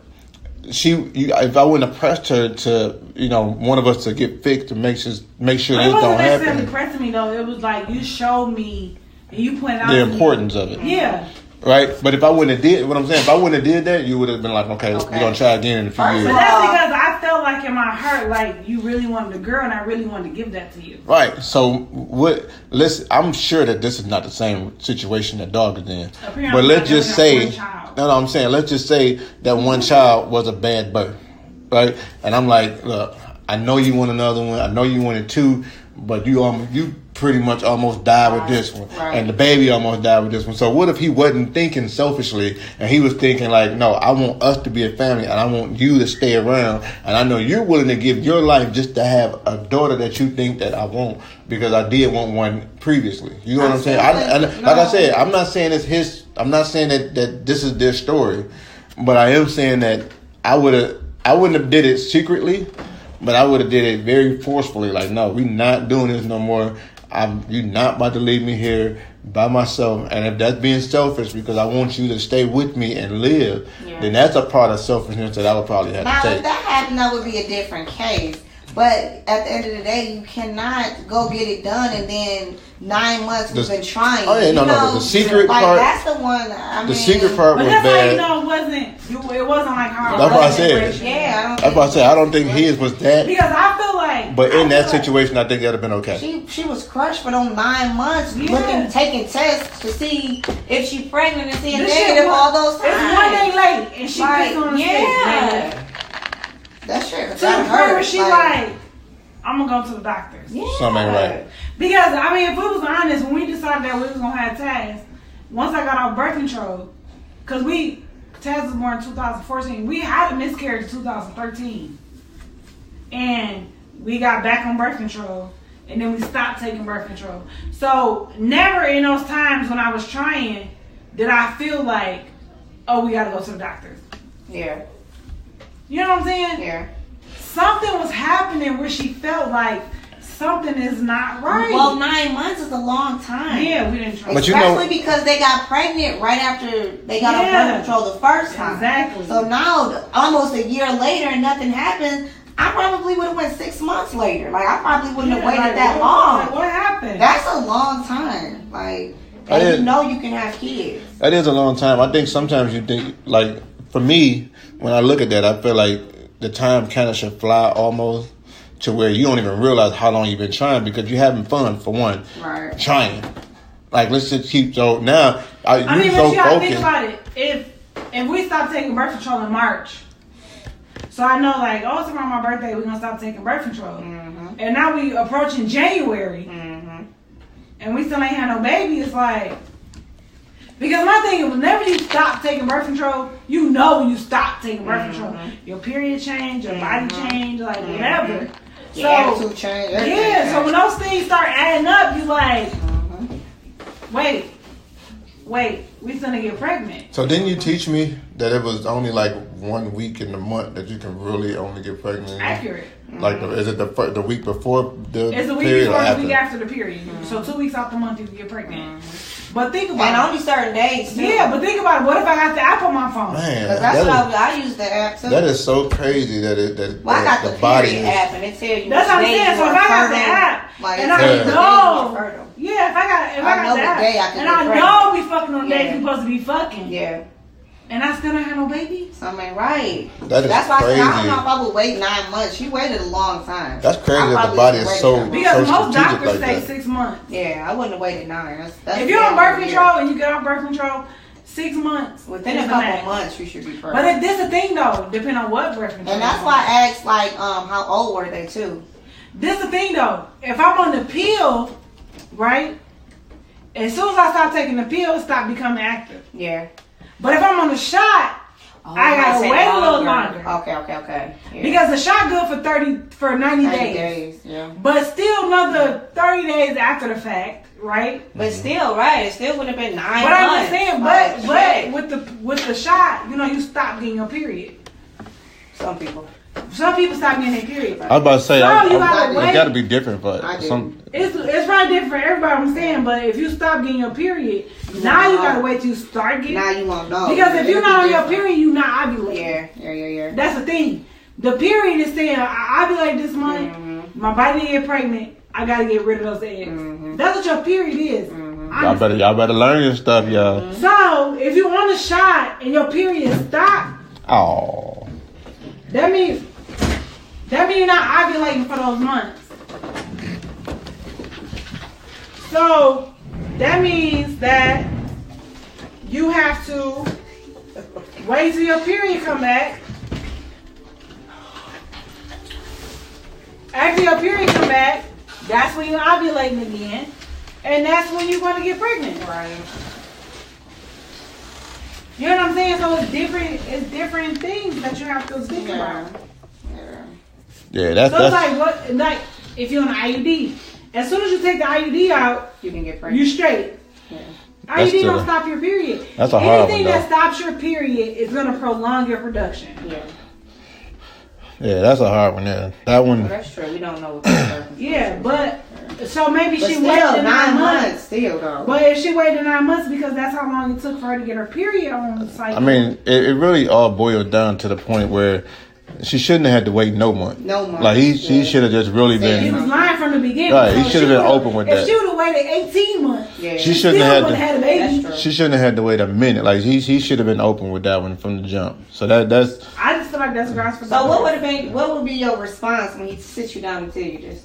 A: if I wouldn't have pressed her to, one of us to get fixed to make sure this don't happen. It wasn't necessarily
B: pressing me though. It was like you showed me and you pointed out
A: the importance of it.
B: Yeah.
A: Right, but if I wouldn't have did what I'm saying, if I wouldn't have did that, you would have been like, okay. We're gonna try again in a few years.
B: But that's because I felt like in my heart, like you really wanted a girl, and I really wanted to give that to you.
A: Right. So I'm sure that this is not the same situation that Dog is in. Apparently, but let's just say, I'm saying, let's just say that one child was a bad birth, right? And I'm like, look, I know you want another one. I know you wanted two, but you pretty much almost died with this one, and the baby almost died with this one. So what if he wasn't thinking selfishly and he was thinking like, no, I want us to be a family and I want you to stay around, and I know you're willing to give your life just to have a daughter that you think that I want because I did want one previously. You know what I'm saying? Like I said, I'm not saying it's his. I'm not saying that this is their story, but I am saying that I wouldn't have did it secretly, but I would have did it very forcefully. Like, no, we're not doing this no more. You're not about to leave me here by myself. And if that's being selfish because I want you to stay with me and live, then that's a part of selfishness that I would probably have to take.
C: Now, if that happened, that would be a different case. But at the end of the day, you cannot go get it done and then 9 months we've been trying.
A: Oh yeah, no. The secret part.
C: That's the one.
A: The secret part was bad.
B: But that's how it wasn't like how.
A: That's what I said.
C: Yeah,
A: that's what I said. I don't think his was that.
B: Because I feel like.
A: But in that situation, I think that'd have been okay.
C: She was crushed for those 9 months, taking tests to see if she's pregnant and seeing negative all those times.
B: It's 1 day late and she pissed on the stick.
C: That shit.
B: To the point where she like, I'm gonna go to the doctors.
C: Yeah.
A: Something ain't right.
B: Because I mean, if we was honest, when we decided that we was gonna have Taz, once I got off birth control, cause Taz was born in 2014. We had a miscarriage in 2013, and we got back on birth control, and then we stopped taking birth control. So never in those times when I was trying did I feel like, oh, we gotta go to the doctors.
C: Yeah.
B: You know what I'm saying?
C: Yeah.
B: Something was happening where she felt like something is not right.
C: Well, 9 months is a long time.
B: Yeah, we didn't try.
A: But
C: especially because they got pregnant right after they got on birth control the first time.
B: Exactly.
C: So now, almost a year later, and nothing happened. I probably would have went 6 months later. Like I probably wouldn't have waited that long.
B: Like, what happened?
C: That's a long time. Like, and you know you can have kids.
A: That is a long time. I think sometimes you think, like, for me, when I look at that, I feel like the time kind of should fly almost to where you don't even realize how long you've been trying because you're having fun, for one.
C: Right.
A: Trying. Like, let's just keep, so now,
B: I mean,
A: you're
B: but
A: so
B: you gotta
A: focused.
B: think about it. If we stop taking birth control in March, so I know, like, oh, it's around my birthday, we're gonna stop taking birth control. Mm-hmm. And now we approaching January. Mm-hmm. And we still ain't had no baby. It's like, because my thing is, whenever you stop taking birth control, you know when you stop taking birth control, your period change, your body change, like whatever.
C: Your attitude change.
B: Yeah. So when those things start adding up, you like, wait, we gonna get pregnant.
A: So didn't you teach me that it was only like 1 week in the month that you can really only get pregnant?
B: Accurate.
A: Like, is it the week before the
B: It's the week
A: period
B: before,
A: or
B: the
A: after?
B: week after the period. So 2 weeks off the month you can get pregnant. But think about
C: And
B: it.
C: only certain days too.
B: Yeah, but think about it. What if I got the app on my phone?
A: Man,
C: Because that's what I use the app too.
A: that is so crazy that
C: I got the
A: body
C: period
A: is.
C: app and it tells you.
B: That's what I'm
C: which day
B: saying.
C: you
B: So if
C: are
B: I got the
C: fertile,
B: app,
C: like,
B: and
C: it
B: I
C: tells you the day you are
B: know,
C: fertile.
B: yeah, if I got
C: know
B: the
C: the
B: app,
C: day I can
B: and
C: get
B: I
C: pregnant.
B: know we fucking on days
C: Yeah.
B: we supposed to be fucking,
C: Yeah.
B: and I still don't have no babies.
C: I mean, right.
A: That is
C: That's why
A: crazy.
C: I said I don't know if I would wait 9 months. She waited a long time.
A: That's crazy
C: I
A: that the
C: probably
A: body
C: would've
A: is
C: waited
A: so.
C: that long.
B: Because
A: so
B: most
A: strategic
B: doctors
A: like
B: say
A: that.
B: 6 months.
C: Yeah, I wouldn't have waited 9. That's
B: If you're on birth
C: weird.
B: control and you get on birth control, 6 months.
C: Within
B: is
C: a
B: the
C: couple
B: max.
C: months, you should be pregnant.
B: But this the thing though, depending on what birth control.
C: And that's why I asked, like, how old were they too?
B: This the thing though. If I'm on the pill, right? As soon as I stop taking the pill, it stop becoming active.
C: Yeah.
B: But if I'm on the shot, I gotta wait a little longer.
C: Okay. Yeah.
B: Because the shot good for 90 days.
C: Yeah.
B: But still another 30 days after the fact, right?
C: But still, right? It still would have been 9 months.
B: But I'm just saying,
C: Like,
B: but with the shot, you know, you stop getting your period.
C: some people.
B: Some people stop getting their period.
A: I was about to say,
B: you gotta
A: it
B: wait.
A: got to be different, but
C: I do.
A: some.
B: It's probably different for everybody. I'm saying, but if you stop getting your period, now you gotta wait till you start getting.
C: Now you won't know.
B: Because if you're not on your
C: different.
B: period, you not ovulating.
C: Yeah.
B: That's the thing. The period is saying I ovulate this month. My body didn't get pregnant. I gotta get rid of those eggs. That's what your period is.
A: Y'all better learn this stuff, y'all.
B: So if you on the shot and your period stop,
A: Oh.
B: that means you're not ovulating for those months. So that means that you have to wait till your period come back. After your period come back, that's when you're ovulating again, and that's when you're going to get pregnant.
C: Right.
B: You know what I'm saying? So it's different things that you have to think about.
A: Yeah, that's
B: So it's like if you're on an IUD, as soon as you take the IUD out,
C: You can get pregnant.
B: you straight.
C: Yeah.
B: IUD don't stop your period.
A: That's a hard
B: Anything
A: one,
B: that
A: though.
B: stops your period is gonna prolong your production.
C: Yeah.
A: Yeah, that's a hard one. Yeah, that
C: Well,
A: one.
C: that's true. We don't know what the
B: Yeah, but so maybe
C: But
B: she
C: still,
B: waited
C: 9
B: 9 months.
C: still though.
B: But if she waited 9 months because that's how long it took for her to get her period on cycle.
A: I mean, it really all boiled down to the point where she shouldn't have had to wait no month.
C: No month.
A: Like she
C: Yeah.
A: should have just really
B: he
A: been.
B: was lying from the beginning.
A: Right, he
B: So
A: should have
B: she
A: been
B: would've-
A: open with
B: if
A: that.
B: she would have waited 18 months,
C: Yeah.
A: She
B: still
A: shouldn't have
B: would have had a baby.
C: That's true.
A: She shouldn't have had to wait a minute. Like he should have been open with that one from the jump. So that's.
B: I just feel like that's grounds for
C: So what would be your response when he sits you down and tell you this?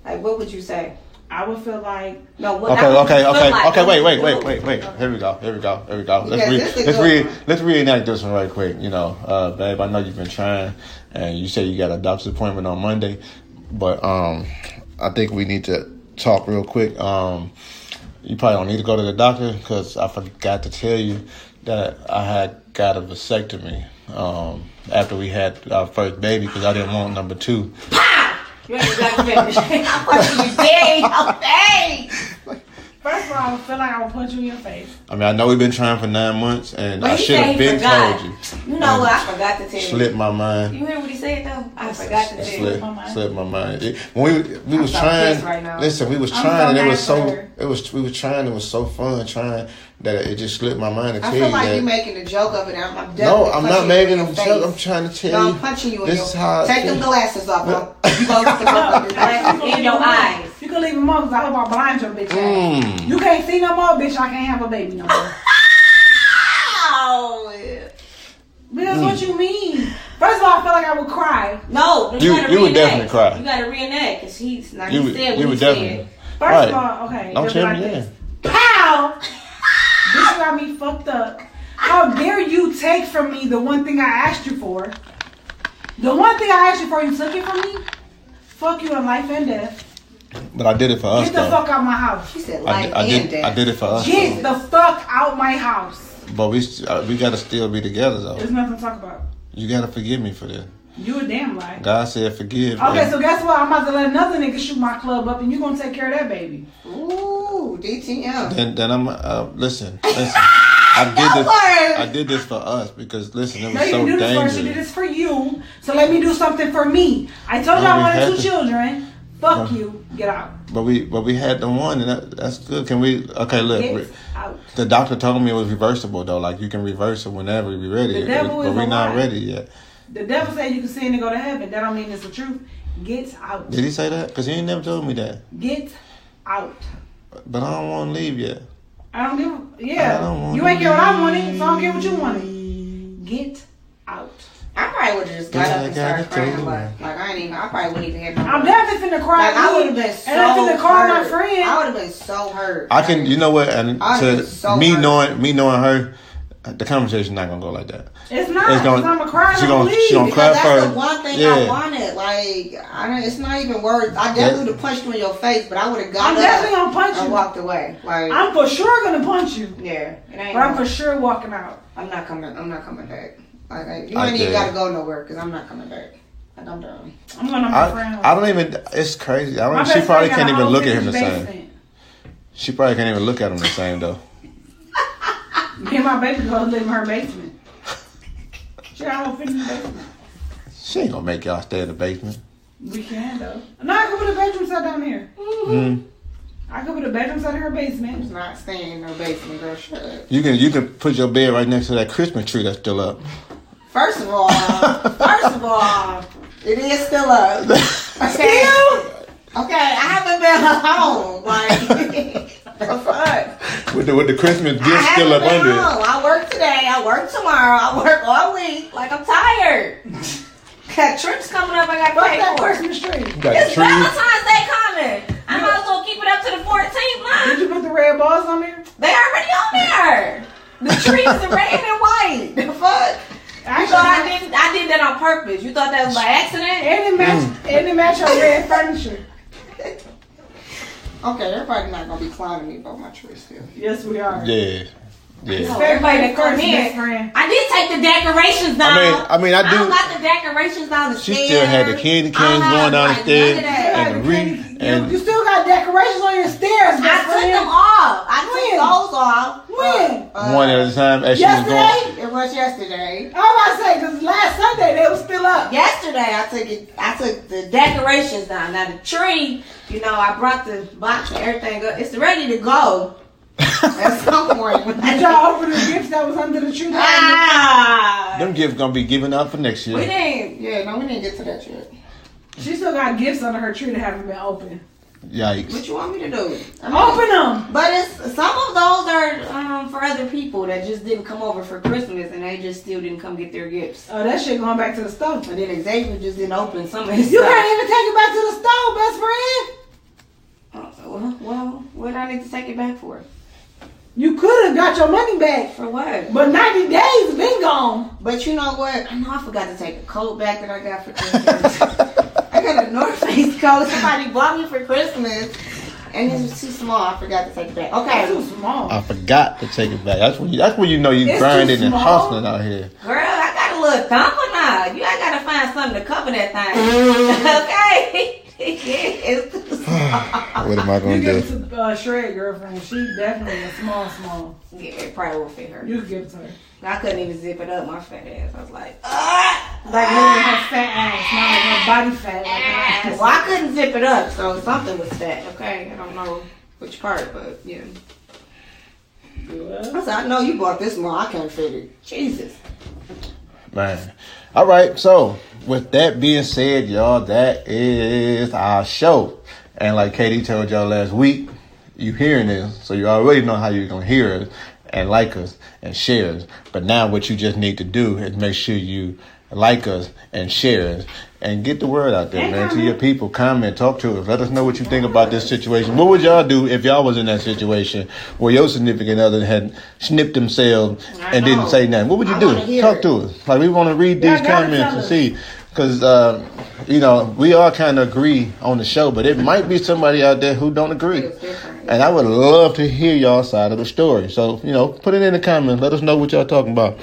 C: Like, what would you say?
B: I would feel like
C: No. What,
A: Okay.
C: not what you feel like,
A: Okay.
C: what
A: Wait.
C: you do.
A: Here we go.
C: Because this is a good one.
A: Let's reenact this one right quick. You know, babe, I know you've been trying, and you say you got a doctor's appointment on Monday, but I think we need to talk real quick. You probably don't need to go to the doctor because I forgot to tell you that I had got a vasectomy after we had our first baby because I didn't want number 2.
C: You ain't got to finish. I'm fucking you dead. Okay.
B: First of all, I feel like I will punch you in your face.
A: I mean, I know we've been trying for 9 months, and
C: But
A: I should have been told you.
C: You know what? I forgot to tell you.
A: Slipped my mind.
C: You hear what he said though? I forgot to tell you.
A: Slipped my mind. When we was trying.
C: Right
A: listen, we was trying, and it was so. We was trying. It was so fun trying that it just slipped my mind to tell you that.
C: I feel like you're making a joke of it. I'm
A: not making a joke. I'm trying to tell you.
C: I'm punching you in
A: this
C: your
A: is how
C: Take them glasses off. You gonna get the glasses in your eyes.
B: You can leave them on because I hope I blind your bitch ass. You can't see no more, bitch. I can't have a baby no more. But that's what you mean. First of all, I feel like I would cry.
C: No,
A: you would definitely cry.
C: You gotta reenact because he said what
A: he
C: said.
B: First of all, okay.
A: Don't tell me
B: that. Pow! This got me fucked up. How dare you take from me the one thing I asked you for? The one thing I asked you for, you took it from me? Fuck you in life and death.
A: But I did it for us.
B: Get the fuck out my house.
C: She said life and death.
A: I did it for us.
B: Get the fuck out my house.
A: But we gotta still be together though.
B: There's nothing to talk about.
A: You gotta forgive me for this.
B: You a damn lie.
A: God said forgive.
B: Okay, so guess what? I'm about to let another nigga shoot my club up, and you gonna take care of that baby.
C: Ooh, DTM.
A: Then I'm listen. I did this for us because listen, it was so dangerous.
B: You did this for you, so let me do something for me. I told you I wanted 2 children. Fuck you. Get out.
A: But we had the one, and that's good. Can we? Okay, look.
B: Get out.
A: The doctor told me it was reversible though. Like you can reverse it whenever you're ready. But we're not ready yet.
B: The devil said you can sin and go to heaven. That don't mean it's the truth. Get out.
A: Did he say that? Because he ain't never told me that.
B: Get out.
A: But I don't want to leave yet.
B: I don't give a... Yeah. You ain't care what I wanted, so I don't care what you wanted. Get out.
C: I probably would have just got up and started crying. Like I probably wouldn't even have no...
B: I'm definitely finna cry.
C: Like, I would have been so hurt. And I finna call my friend. I would have been so hurt.
A: I can... You know what? And to me knowing her... The conversation's not gonna go like that.
B: It's not. I'm gonna cry.
A: She gonna cry
C: that's
A: first.
C: The one thing I wanted. Like, it's not even words. I definitely would have punched you in your face, but I would have got up.
B: I'm definitely gonna punch you.
C: And walked away. Like,
B: I'm for sure gonna punch you.
C: Yeah,
B: but I'm for sure walking out.
C: I'm not coming back. Like, you ain't even gotta go nowhere because I'm not coming back. Like, I'm done.
B: I'm going to my friend.
A: I don't even. It's crazy. She probably can't even look at him the same. She probably can't even look at him the same though.
B: Me and my baby girl live in her basement. She got a whole fit in the basement.
A: She ain't gonna make y'all stay in the basement.
B: We can though. No, I could put a bedroom set down here. Mm-hmm. I could put a bedroom set in her basement.
C: It's not staying in her basement, girl. Shut up.
A: You can put your bed right next to that Christmas tree that's still up.
C: First of all, it is still up. Okay. Okay, I haven't been home. Like, the fuck?
A: With the Christmas gift still up under it.
C: I work today. I work tomorrow. I work all week. Like, I'm tired. Got trips coming up. I got to pay for
B: Christmas tree.
C: It's Valentine's Day coming. I might as well keep it up to the 14th, man.
B: Did you put the red balls on there?
C: They already on there. The trees are red and white. The fuck? Actually, I did that on purpose. You thought that was by accident?
B: And it match your red furniture.
C: Okay, everybody's not gonna be clowning me about my tree still.
B: Yes, we are.
A: Yeah.
C: So everybody that come in. I did take the decorations down.
A: I mean, I do.
C: I don't got the decorations down the stairs.
A: She still had the candy canes going down the stairs and the wreath.
B: And you still got decorations on your stairs.
C: I took them off. I took those off.
B: When?
A: One at a time as she was going.
C: It was yesterday.
B: I was about to say because last Sunday they were still up.
C: Yesterday I took the decorations down. Now the tree, I brought the box and everything up. It's ready to go. At some point.
B: Did y'all open the gifts that was under the tree?
A: Them gifts gonna be given out for next year.
C: We didn't get to that yet.
B: She still got gifts under her tree that haven't been opened.
A: Yikes.
C: What you want me to do?
B: Open them.
C: But some of those are for other people that just didn't come over for Christmas and they just still didn't come get their gifts.
B: Oh, that shit going back to the stove.
C: And then Xavier just didn't open some of his
B: You
C: stuff.
B: can't even take it back to the stove, best friend.
C: Well, what do I need to take it back for?
B: You could have got your money back.
C: For what?
B: But 90 days been gone.
C: But you know what? I know I forgot to take a coat back that I got for Christmas. I got a North Face coat somebody bought me for Christmas. And it was too small. I forgot to take it back. Okay.
B: It's too small.
A: I forgot to take it back. That's when you know you grinding and hustling out here.
C: Girl, I got a little thumper now. I gotta find something to cover that thing. Okay. It's too
A: What am I gonna
B: You
A: do?
B: give it to Shred girlfriend. She definitely a small.
C: Yeah, it probably will fit her.
B: You could give it to her.
C: I couldn't even zip it up, my fat ass. I was like,
B: Like literally her fat ass, not like her body fat. Like her ass.
C: well, I couldn't zip it up, so something was fat. Okay, I don't know which part, but yeah. I said, I know you bought this more. I can't fit it. Jesus.
A: Man. All right. So with that being said, y'all, that is our show. And like Katie told y'all last week, you hearing this, so you already know how you're gonna hear us and like us and share us. But now what you just need to do is make sure you like us and share us and get the word out there, man, to your people. Comment, talk to us. Let us know what you think about this situation. What would y'all do if y'all was in that situation where your significant other had snipped themselves and didn't say nothing? What would you do? Talk to us. Like, we want to read these comments and see. Because, we all kind of agree on the show, but it might be somebody out there who don't agree. And I would love to hear y'all side of the story. So, put it in the comments. Let us know what y'all talking about.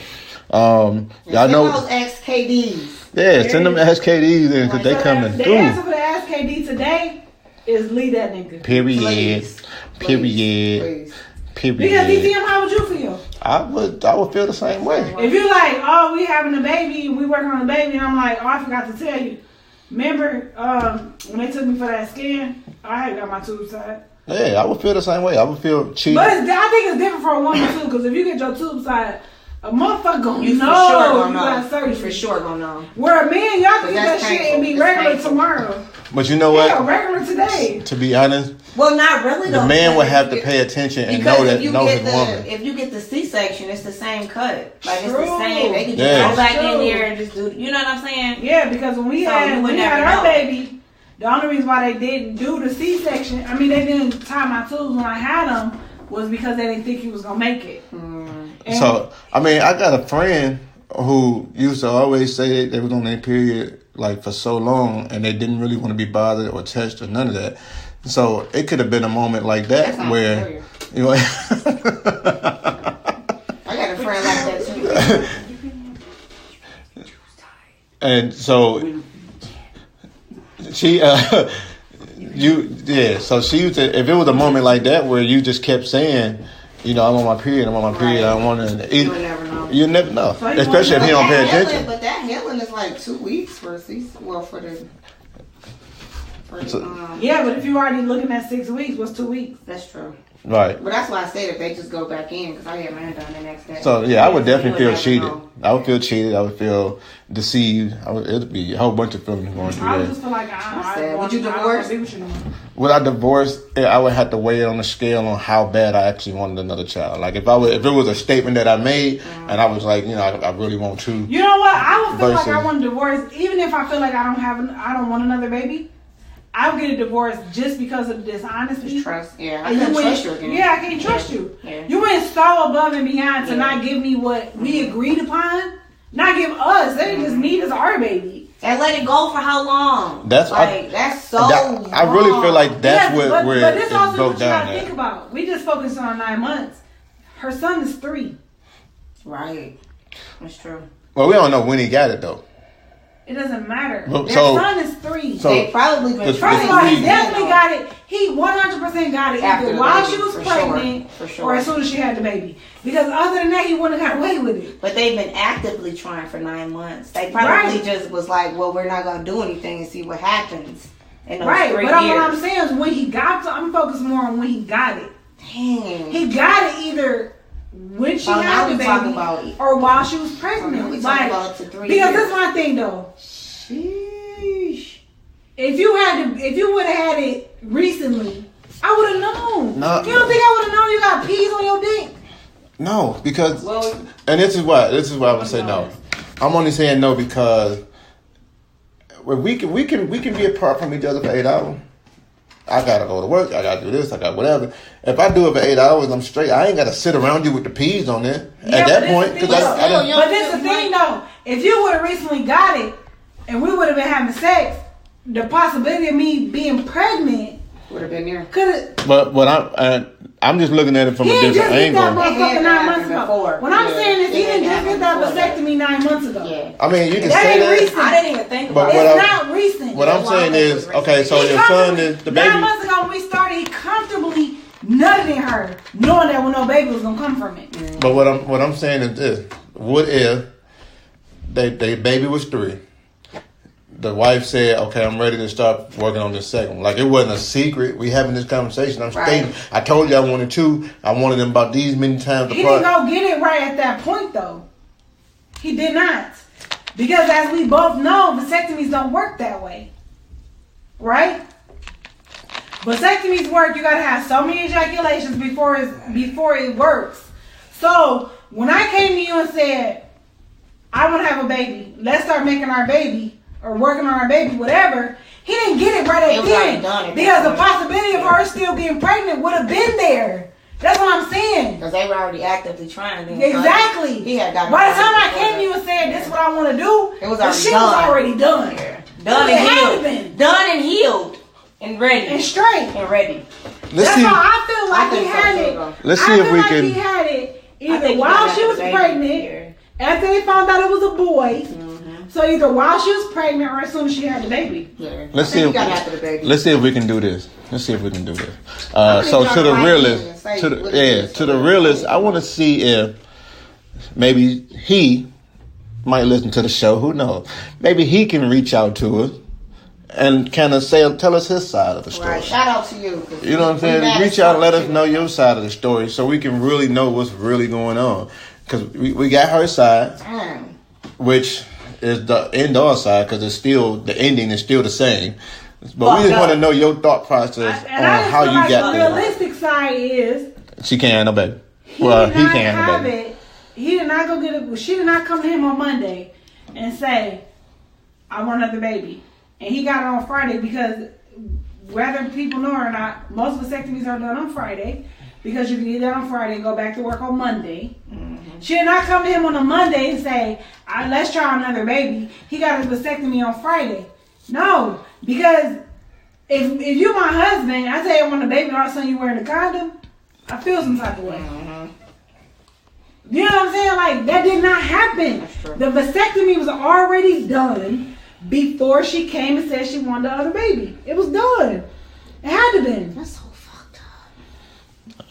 A: Y'all know
C: those XKDs.
A: Yeah, send them SKDs in because they coming through.
B: The answer for the SKD today is leave that nigga.
A: Period.
C: Please.
A: Period. Period.
B: Because DTM, how would you feel?
A: I would feel the same way.
B: If you're like, oh, we having a baby, we working on a baby, and I'm like, oh, I forgot to tell you. Remember when they took me for that scan, I had got my tubes tied.
A: Yeah, I would feel the same way. I would feel cheated.
B: But I think it's different for a woman too, because if you get your tubes tied, a motherfucker gonna
C: you
B: know
C: for sure gonna
B: you
C: know.
B: got surgery.
C: You for sure gonna know.
B: Where a man, y'all can get that
C: that's
B: shit and be
C: painful.
B: regular
C: It's painful.
B: tomorrow.
A: But you know what?
B: Yeah, regular today.
A: To be honest,
C: Well, not really though.
A: the man would have to
C: because
A: pay attention and
C: because
A: know
C: if you
A: his
C: get
A: woman.
C: if you get the C-section, it's the same cut. Like it's
B: True.
C: the same. They can just
A: Yeah.
C: go back
B: True.
C: in there and just do. You know what I'm saying?
B: Yeah, because when we
C: So
B: had
C: you would
B: our
C: never know.
B: baby, the only reason why they didn't do the C-section, I mean, they didn't tie my tubes when I had them, was because they didn't think he was gonna make it. And
A: So, I mean, I got a friend who used to always say they was on their period like for so long and they didn't really want to be bothered or touched or none of that. So it could have been a moment like that where,
C: I got a friend like that too.
A: and so she, so she used to, if it was a moment like that where you just kept saying, I'm on my period, I want to eat.
C: You would never know.
A: You never know,
B: So
A: especially if he don't pay attention.
C: But that healing is like 2 weeks for
B: yeah, but if you already looking at 6 weeks, what's 2 weeks?
C: That's true.
A: Right.
C: But that's why I said if they just go back in, because I had mine done the next day.
A: So yeah, I would definitely
C: You
A: feel
C: would
A: cheated.
C: never know.
A: I would feel cheated. I would feel deceived. It'd be a whole bunch of feelings going through
B: I would
A: that.
B: just feel like
C: Would you divorce?
A: Would I divorce? I would have to weigh it on the scale on how bad I actually wanted another child. Like if it was a statement that I made and I was like, I really want to.
B: You know what? I would feel like
A: Versus-
B: I want a divorce, even if I feel like I don't want another baby. I would get a divorce just because of dishonesty.
C: Just trust. Yeah, I
B: And
C: can't
B: you went-
C: trust you again.
B: Yeah, I can't trust you.
C: Yeah.
B: You went so above and beyond to not give me what we agreed upon. Not give us. They just need us our baby.
C: And let it go for how long?
A: That's
C: so long.
A: I really feel like that's
B: Yes,
A: where
B: but this
A: it
B: also
A: broke
B: what you gotta
A: down.
B: think about. We just focused on 9 months. Her son is 3.
C: Right. That's true.
A: Well, we don't know when he got it though.
B: It doesn't matter.
A: Well,
B: Their
A: so-
B: son is 3.
A: so-
C: They probably been
A: First
B: First of all, he
A: Three.
B: definitely got it. He 100% got it
C: After
B: either
C: the
B: while
C: baby,
B: she was
C: for
B: pregnant
C: sure, for sure.
B: or as soon as she had the baby. Because other than that, he wouldn't have got away with it.
C: But they've been actively trying for 9 months. They probably
B: Right.
C: just was like, well, we're not going to do anything and see what happens in those
B: Right.
C: 3
B: But
C: years.
B: what I'm saying is when he got to, I'm focused more on when he got it.
C: Dang.
B: He got it either when she
C: Oh, now
B: had the
C: we talking
B: baby
C: about it.
B: or while she was
C: So now
B: pregnant.
C: we
B: Like,
C: talking about up to 3
B: because
C: years.
B: that's my thing though.
C: Sheesh.
B: If you would have had it recently, I would have known.
A: No.
B: You don't think I would have known you got peas on your dick?
A: No, because
C: Well,
A: and this is why I would say no. I'm only saying no because we can be apart from each other for 8 hours. I gotta go to work. I gotta do this. I got whatever. If I do it for 8 hours, I'm straight. I ain't gotta sit around you with the peas on there
B: Yeah,
A: at
B: but
A: that
B: this
A: point
B: the
A: because
B: thing,
A: I didn't.
B: But this is the thing though. If you would have recently got it and we would have been having sex, the possibility of me being pregnant
C: would have been there.
B: could have.
A: But what I'm just looking at it from
B: He
A: a
B: didn't just
A: different
B: get that
A: angle.
B: motherfucker
C: It
B: 9 months
C: happened
B: ago.
C: before.
B: What I'm
C: Yeah.
B: saying is he
C: It
B: didn't just
C: happened
B: get that
C: before that.
B: vasectomy 9 months ago.
C: Yeah.
A: I mean, you can
B: That
A: say
B: ain't
A: that.
B: recent.
C: I didn't even think
A: But
C: about
A: what
C: it.
B: It's not recent.
A: what I'm saying is, okay, so your son is the baby.
B: 9 months ago when we started, he comfortably nutted in her, knowing that no baby was gonna come from it.
A: But what I'm saying is this: what if they baby was 3? The wife said, "Okay, I'm ready to start working on this second one." Like it wasn't a secret. We having this conversation. I'm stating. I told you I wanted 2. I wanted them about these many times.
B: He didn't go get it right at that point, though. He did not, because as we both know, vasectomies don't work that way, right? Vasectomies work. You gotta have so many ejaculations before it works. So when I came to you and said, "I want to have a baby. Let's start making our baby." Or working on our baby, whatever, he didn't get it right at the end. Because the possibility of her still getting pregnant would have been there. That's what I'm saying.
C: Because they were already actively trying.
B: Exactly. By the time I came to you and said, "This is what I want to do," the shit was already done.
C: Done and healed. Done and healed. And ready.
B: And straight.
C: And ready.
B: That's why I feel like he had it.
A: Let's see if we can.
B: He had it either while she was pregnant, after they found out it was a boy. So either while she was pregnant or as soon as she had the baby.
C: Yeah.
A: Let's see if we can do this. So to the realist, I want to see if maybe he might listen to the show. Who knows? Maybe he can reach out to us and kind of tell us his side of the story.
C: Right. Shout out to you.
A: You know what I'm saying? Reach out and let us know your side of the story so we can really know what's really going on. Because we got her side, which is the indoor side, because it's still the ending is still the same. But we just want to know your thought process on how you got there.
B: The realistic side is
A: she can't have no baby.
B: He can't have baby. He did not go get it. She did not come to him on Monday and say, "I want another baby," and he got it on Friday because whether people know or not, most vasectomies are done on Friday. Because you can get that on Friday and go back to work on Monday. Mm-hmm. She did not come to him on a Monday and say, "Let's try another baby." He got his vasectomy on Friday. No, because if you my husband, I tell you I want a baby and all of a sudden you wearing a condom, I feel some type of way. Mm-hmm. You know what I'm saying? Like, that did not happen. The vasectomy was already done before she came and said she wanted the other baby. It was done. It had to been.
C: That's so fucked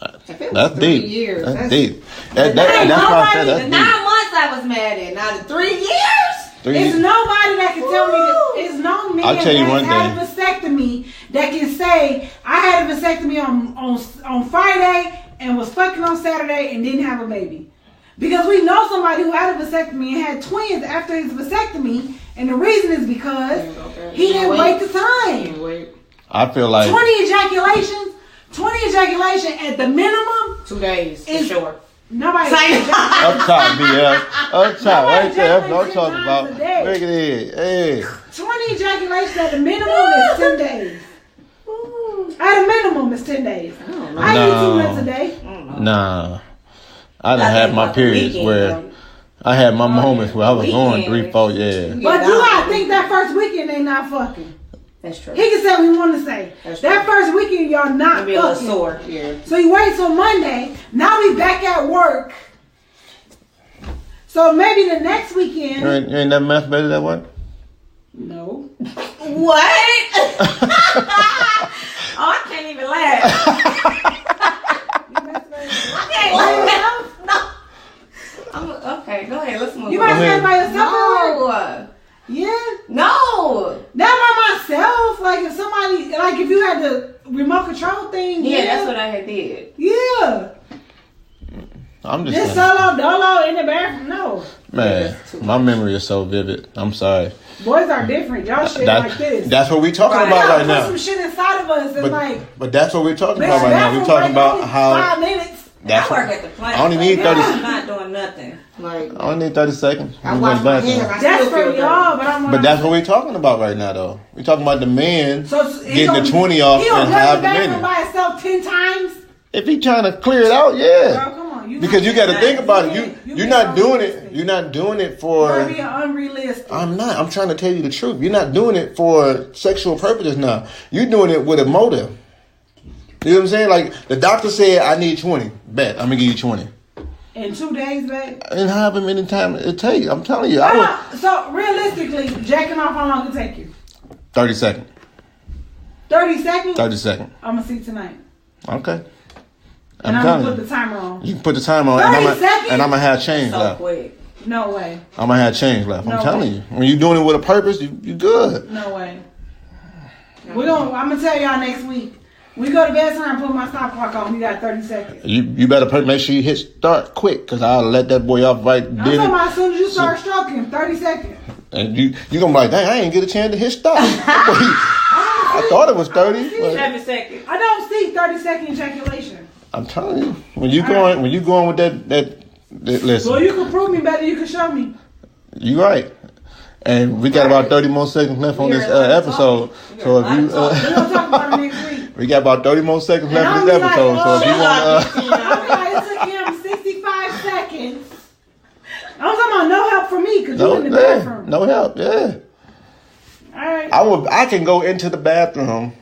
C: up.
A: That's deep.
C: Years,
A: that's deep. That's
C: why I said that's deep. 9 months I was mad at. Now the 3 years.
B: It's nobody that can tell me that. It's no man
A: I'll tell you one
B: had a vasectomy that can say, "I had a vasectomy on Friday and was fucking on Saturday and didn't have a baby." Because we know somebody who had a vasectomy and had twins after his vasectomy, and the reason is because he didn't wait the time.
A: I feel like
B: 20 ejaculation at the minimum.
C: 2 days for sure.
B: Nobody.
A: Up top, BF. Up top, right there. That's what I'm talking about. Look at it. Hey.
B: 20 ejaculations at the minimum is 10 days. At a minimum, it's 10 days. I eat 2 minutes a day.
A: Nah. I done had my periods where I had my moments where I was going 3-4 years.
B: But you gotta think that first weekend they not fucking.
C: That's true.
B: He can say what he want to say. That first weekend y'all not
C: be
B: fucking.
C: Sore. Yeah.
B: So you wait till Monday. Now we back at work. So maybe the next weekend.
A: You ain't never masturbated that way?
B: No.
C: What? Oh, I can't even laugh. I can't laugh. No. Okay, go ahead. Let's move on.
B: You masturbated by yourself?
C: No.
B: Yeah.
C: No.
B: Not by myself. Like if somebody, like if you had the remote control thing.
C: Yeah, that's what I had did.
B: Yeah.
A: I'm just
B: solo dolo in the bathroom. No.
A: Man, my memory is so vivid. I'm sorry.
B: Boys are different. Y'all shit like this.
A: That's what we're talking about right now.
B: Put some shit inside of us and
A: but that's what we're talking about right now. We're talking about how
B: 5 minutes.
C: I work at the plant.
A: I only need 30
C: seconds. I'm not doing nothing.
A: Like, I only need 30 seconds.
C: I wash my hands.
B: That's for y'all,
A: but that's what we're talking about right now, though. We're talking about the man getting the 20 off
B: and
A: half a minute.
B: By himself 10 times.
A: If he trying to clear it out, yeah.
B: Girl, come on.
A: Because you got to think about it. You're not doing it. You're not doing it for.
B: You're being unrealistic.
A: I'm not. I'm trying to tell you the truth. You're not doing it for sexual purposes now. You're doing it with a motive. You know what I'm saying? Like the doctor said, I need 20. Bet I'm gonna give you 20.
B: In 2 days, babe.
A: And however many times it takes. I'm telling you.
B: So realistically, jacking off, how long it take you?
A: 30 seconds.
B: 30 seconds?
A: 30 seconds.
B: I'm going to see tonight.
A: Okay.
B: And I'm going to put the timer on.
A: You can put the timer on.
B: 30 seconds?
A: And I'm going to have change
C: So
A: left.
C: quick.
B: No way.
A: I'm going to have change left. I'm
B: No
A: telling
B: way.
A: you. When you're doing it with a purpose, you good.
B: No way. I'm going to tell y'all next week. We go to bed time, put my stop clock on. We got 30 seconds.
A: You better make sure you hit start quick, because I'll let that boy off right
B: I'm
A: then.
B: talking about as soon as you start stroking, 30 seconds.
A: And you going to be like, dang, I ain't get a chance to hit start. I thought it was 30.
C: 7 seconds.
B: I don't see 30-second ejaculation.
A: I'm telling you. When you going with that listen.
B: Well, you can prove me better. You can show me.
A: You right. And we got about 30 more seconds left on this episode. So if you,
B: We're going to talk about it next week.
A: we got about 30 more seconds left in this episode. So if you want
B: it took him 65 seconds. I'm talking about no help for me because you in the bathroom.
A: no help, yeah.
B: All right.
A: I can go into the bathroom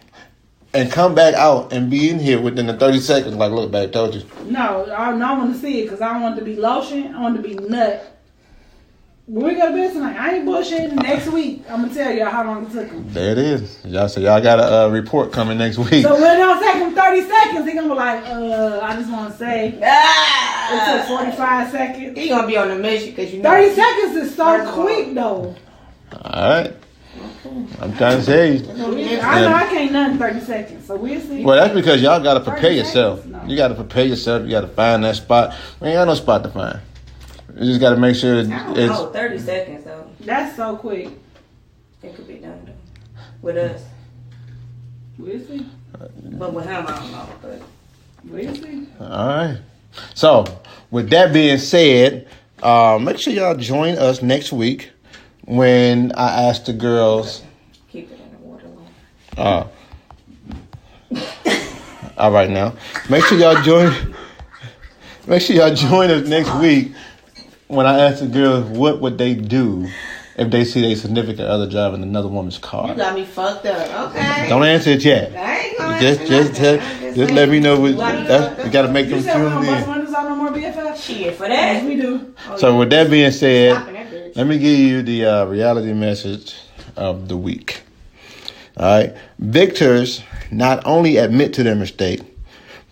A: and come back out and be in here within the 30 seconds. Like, look back, told you.
B: No, I want to see it because I don't want it to be lotion. I want it to be nut. When we go to bed tonight, I ain't bullshitting. Next week, I'm gonna tell y'all how long it took him.
A: There it is. Y'all got a report coming next week.
B: So when it don't take him 30 seconds, he gonna be like, I just want to say it took 45 seconds.
C: He gonna be on the mission because
B: 30 seconds is so quick though.
A: All right. I'm trying to say.
B: I know I can't nothing 30 seconds, so we'll see.
A: Well, that's because y'all got to prepare
B: 30
A: yourself.
B: seconds? No.
A: You got to prepare yourself. You got to find that spot. We ain't got no spot to find. You just got to make sure
C: I don't know, 30 seconds though.
B: That's so quick.
C: It could be done though. With us.
B: We'll see.
C: But with him, I don't know. But
B: We'll see.
A: All right. So, with that being said, make sure y'all join us next week when I ask the girls.
C: keep it in the water long.
A: All right now. Make sure y'all join. Make sure y'all join us next week when I ask the girls what would they do if they see their significant other driving another woman's car.
C: You got me fucked up. Okay.
A: Don't answer it yet.
C: I ain't gonna
A: Just let me know. You got to make
B: You
A: them
B: said we don't
A: tune
B: bust
A: in.
B: windows out no more, BFF?
C: Shit for
B: Yes,
C: that.
B: we do.
A: So with that being said,
C: Stopping that bitch.
A: let me give you the reality message of the week. All right. Victors not only admit to their mistake,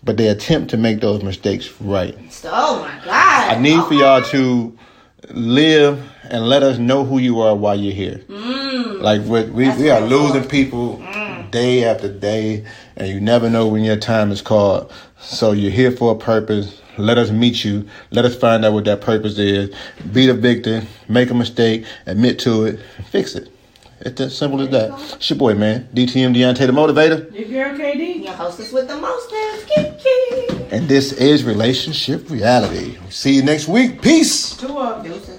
A: but they attempt to make those mistakes right.
C: Oh my God.
A: I need for y'all to live and let us know who you are while you're here. Like we are losing people day after day, and you never know when your time is called. So you're here for a purpose. Let us meet you. Let us find out what that purpose is. Be the victim. Make a mistake. Admit to it. Fix it. It's as simple as that. It's your boy, man. DTM Deontay the Motivator.
B: Your girl KD.
C: Your hostess with the mostest. Kiki.
A: And this is Relationship Reality. See you next week. Peace.
B: Two up.
C: Deuces.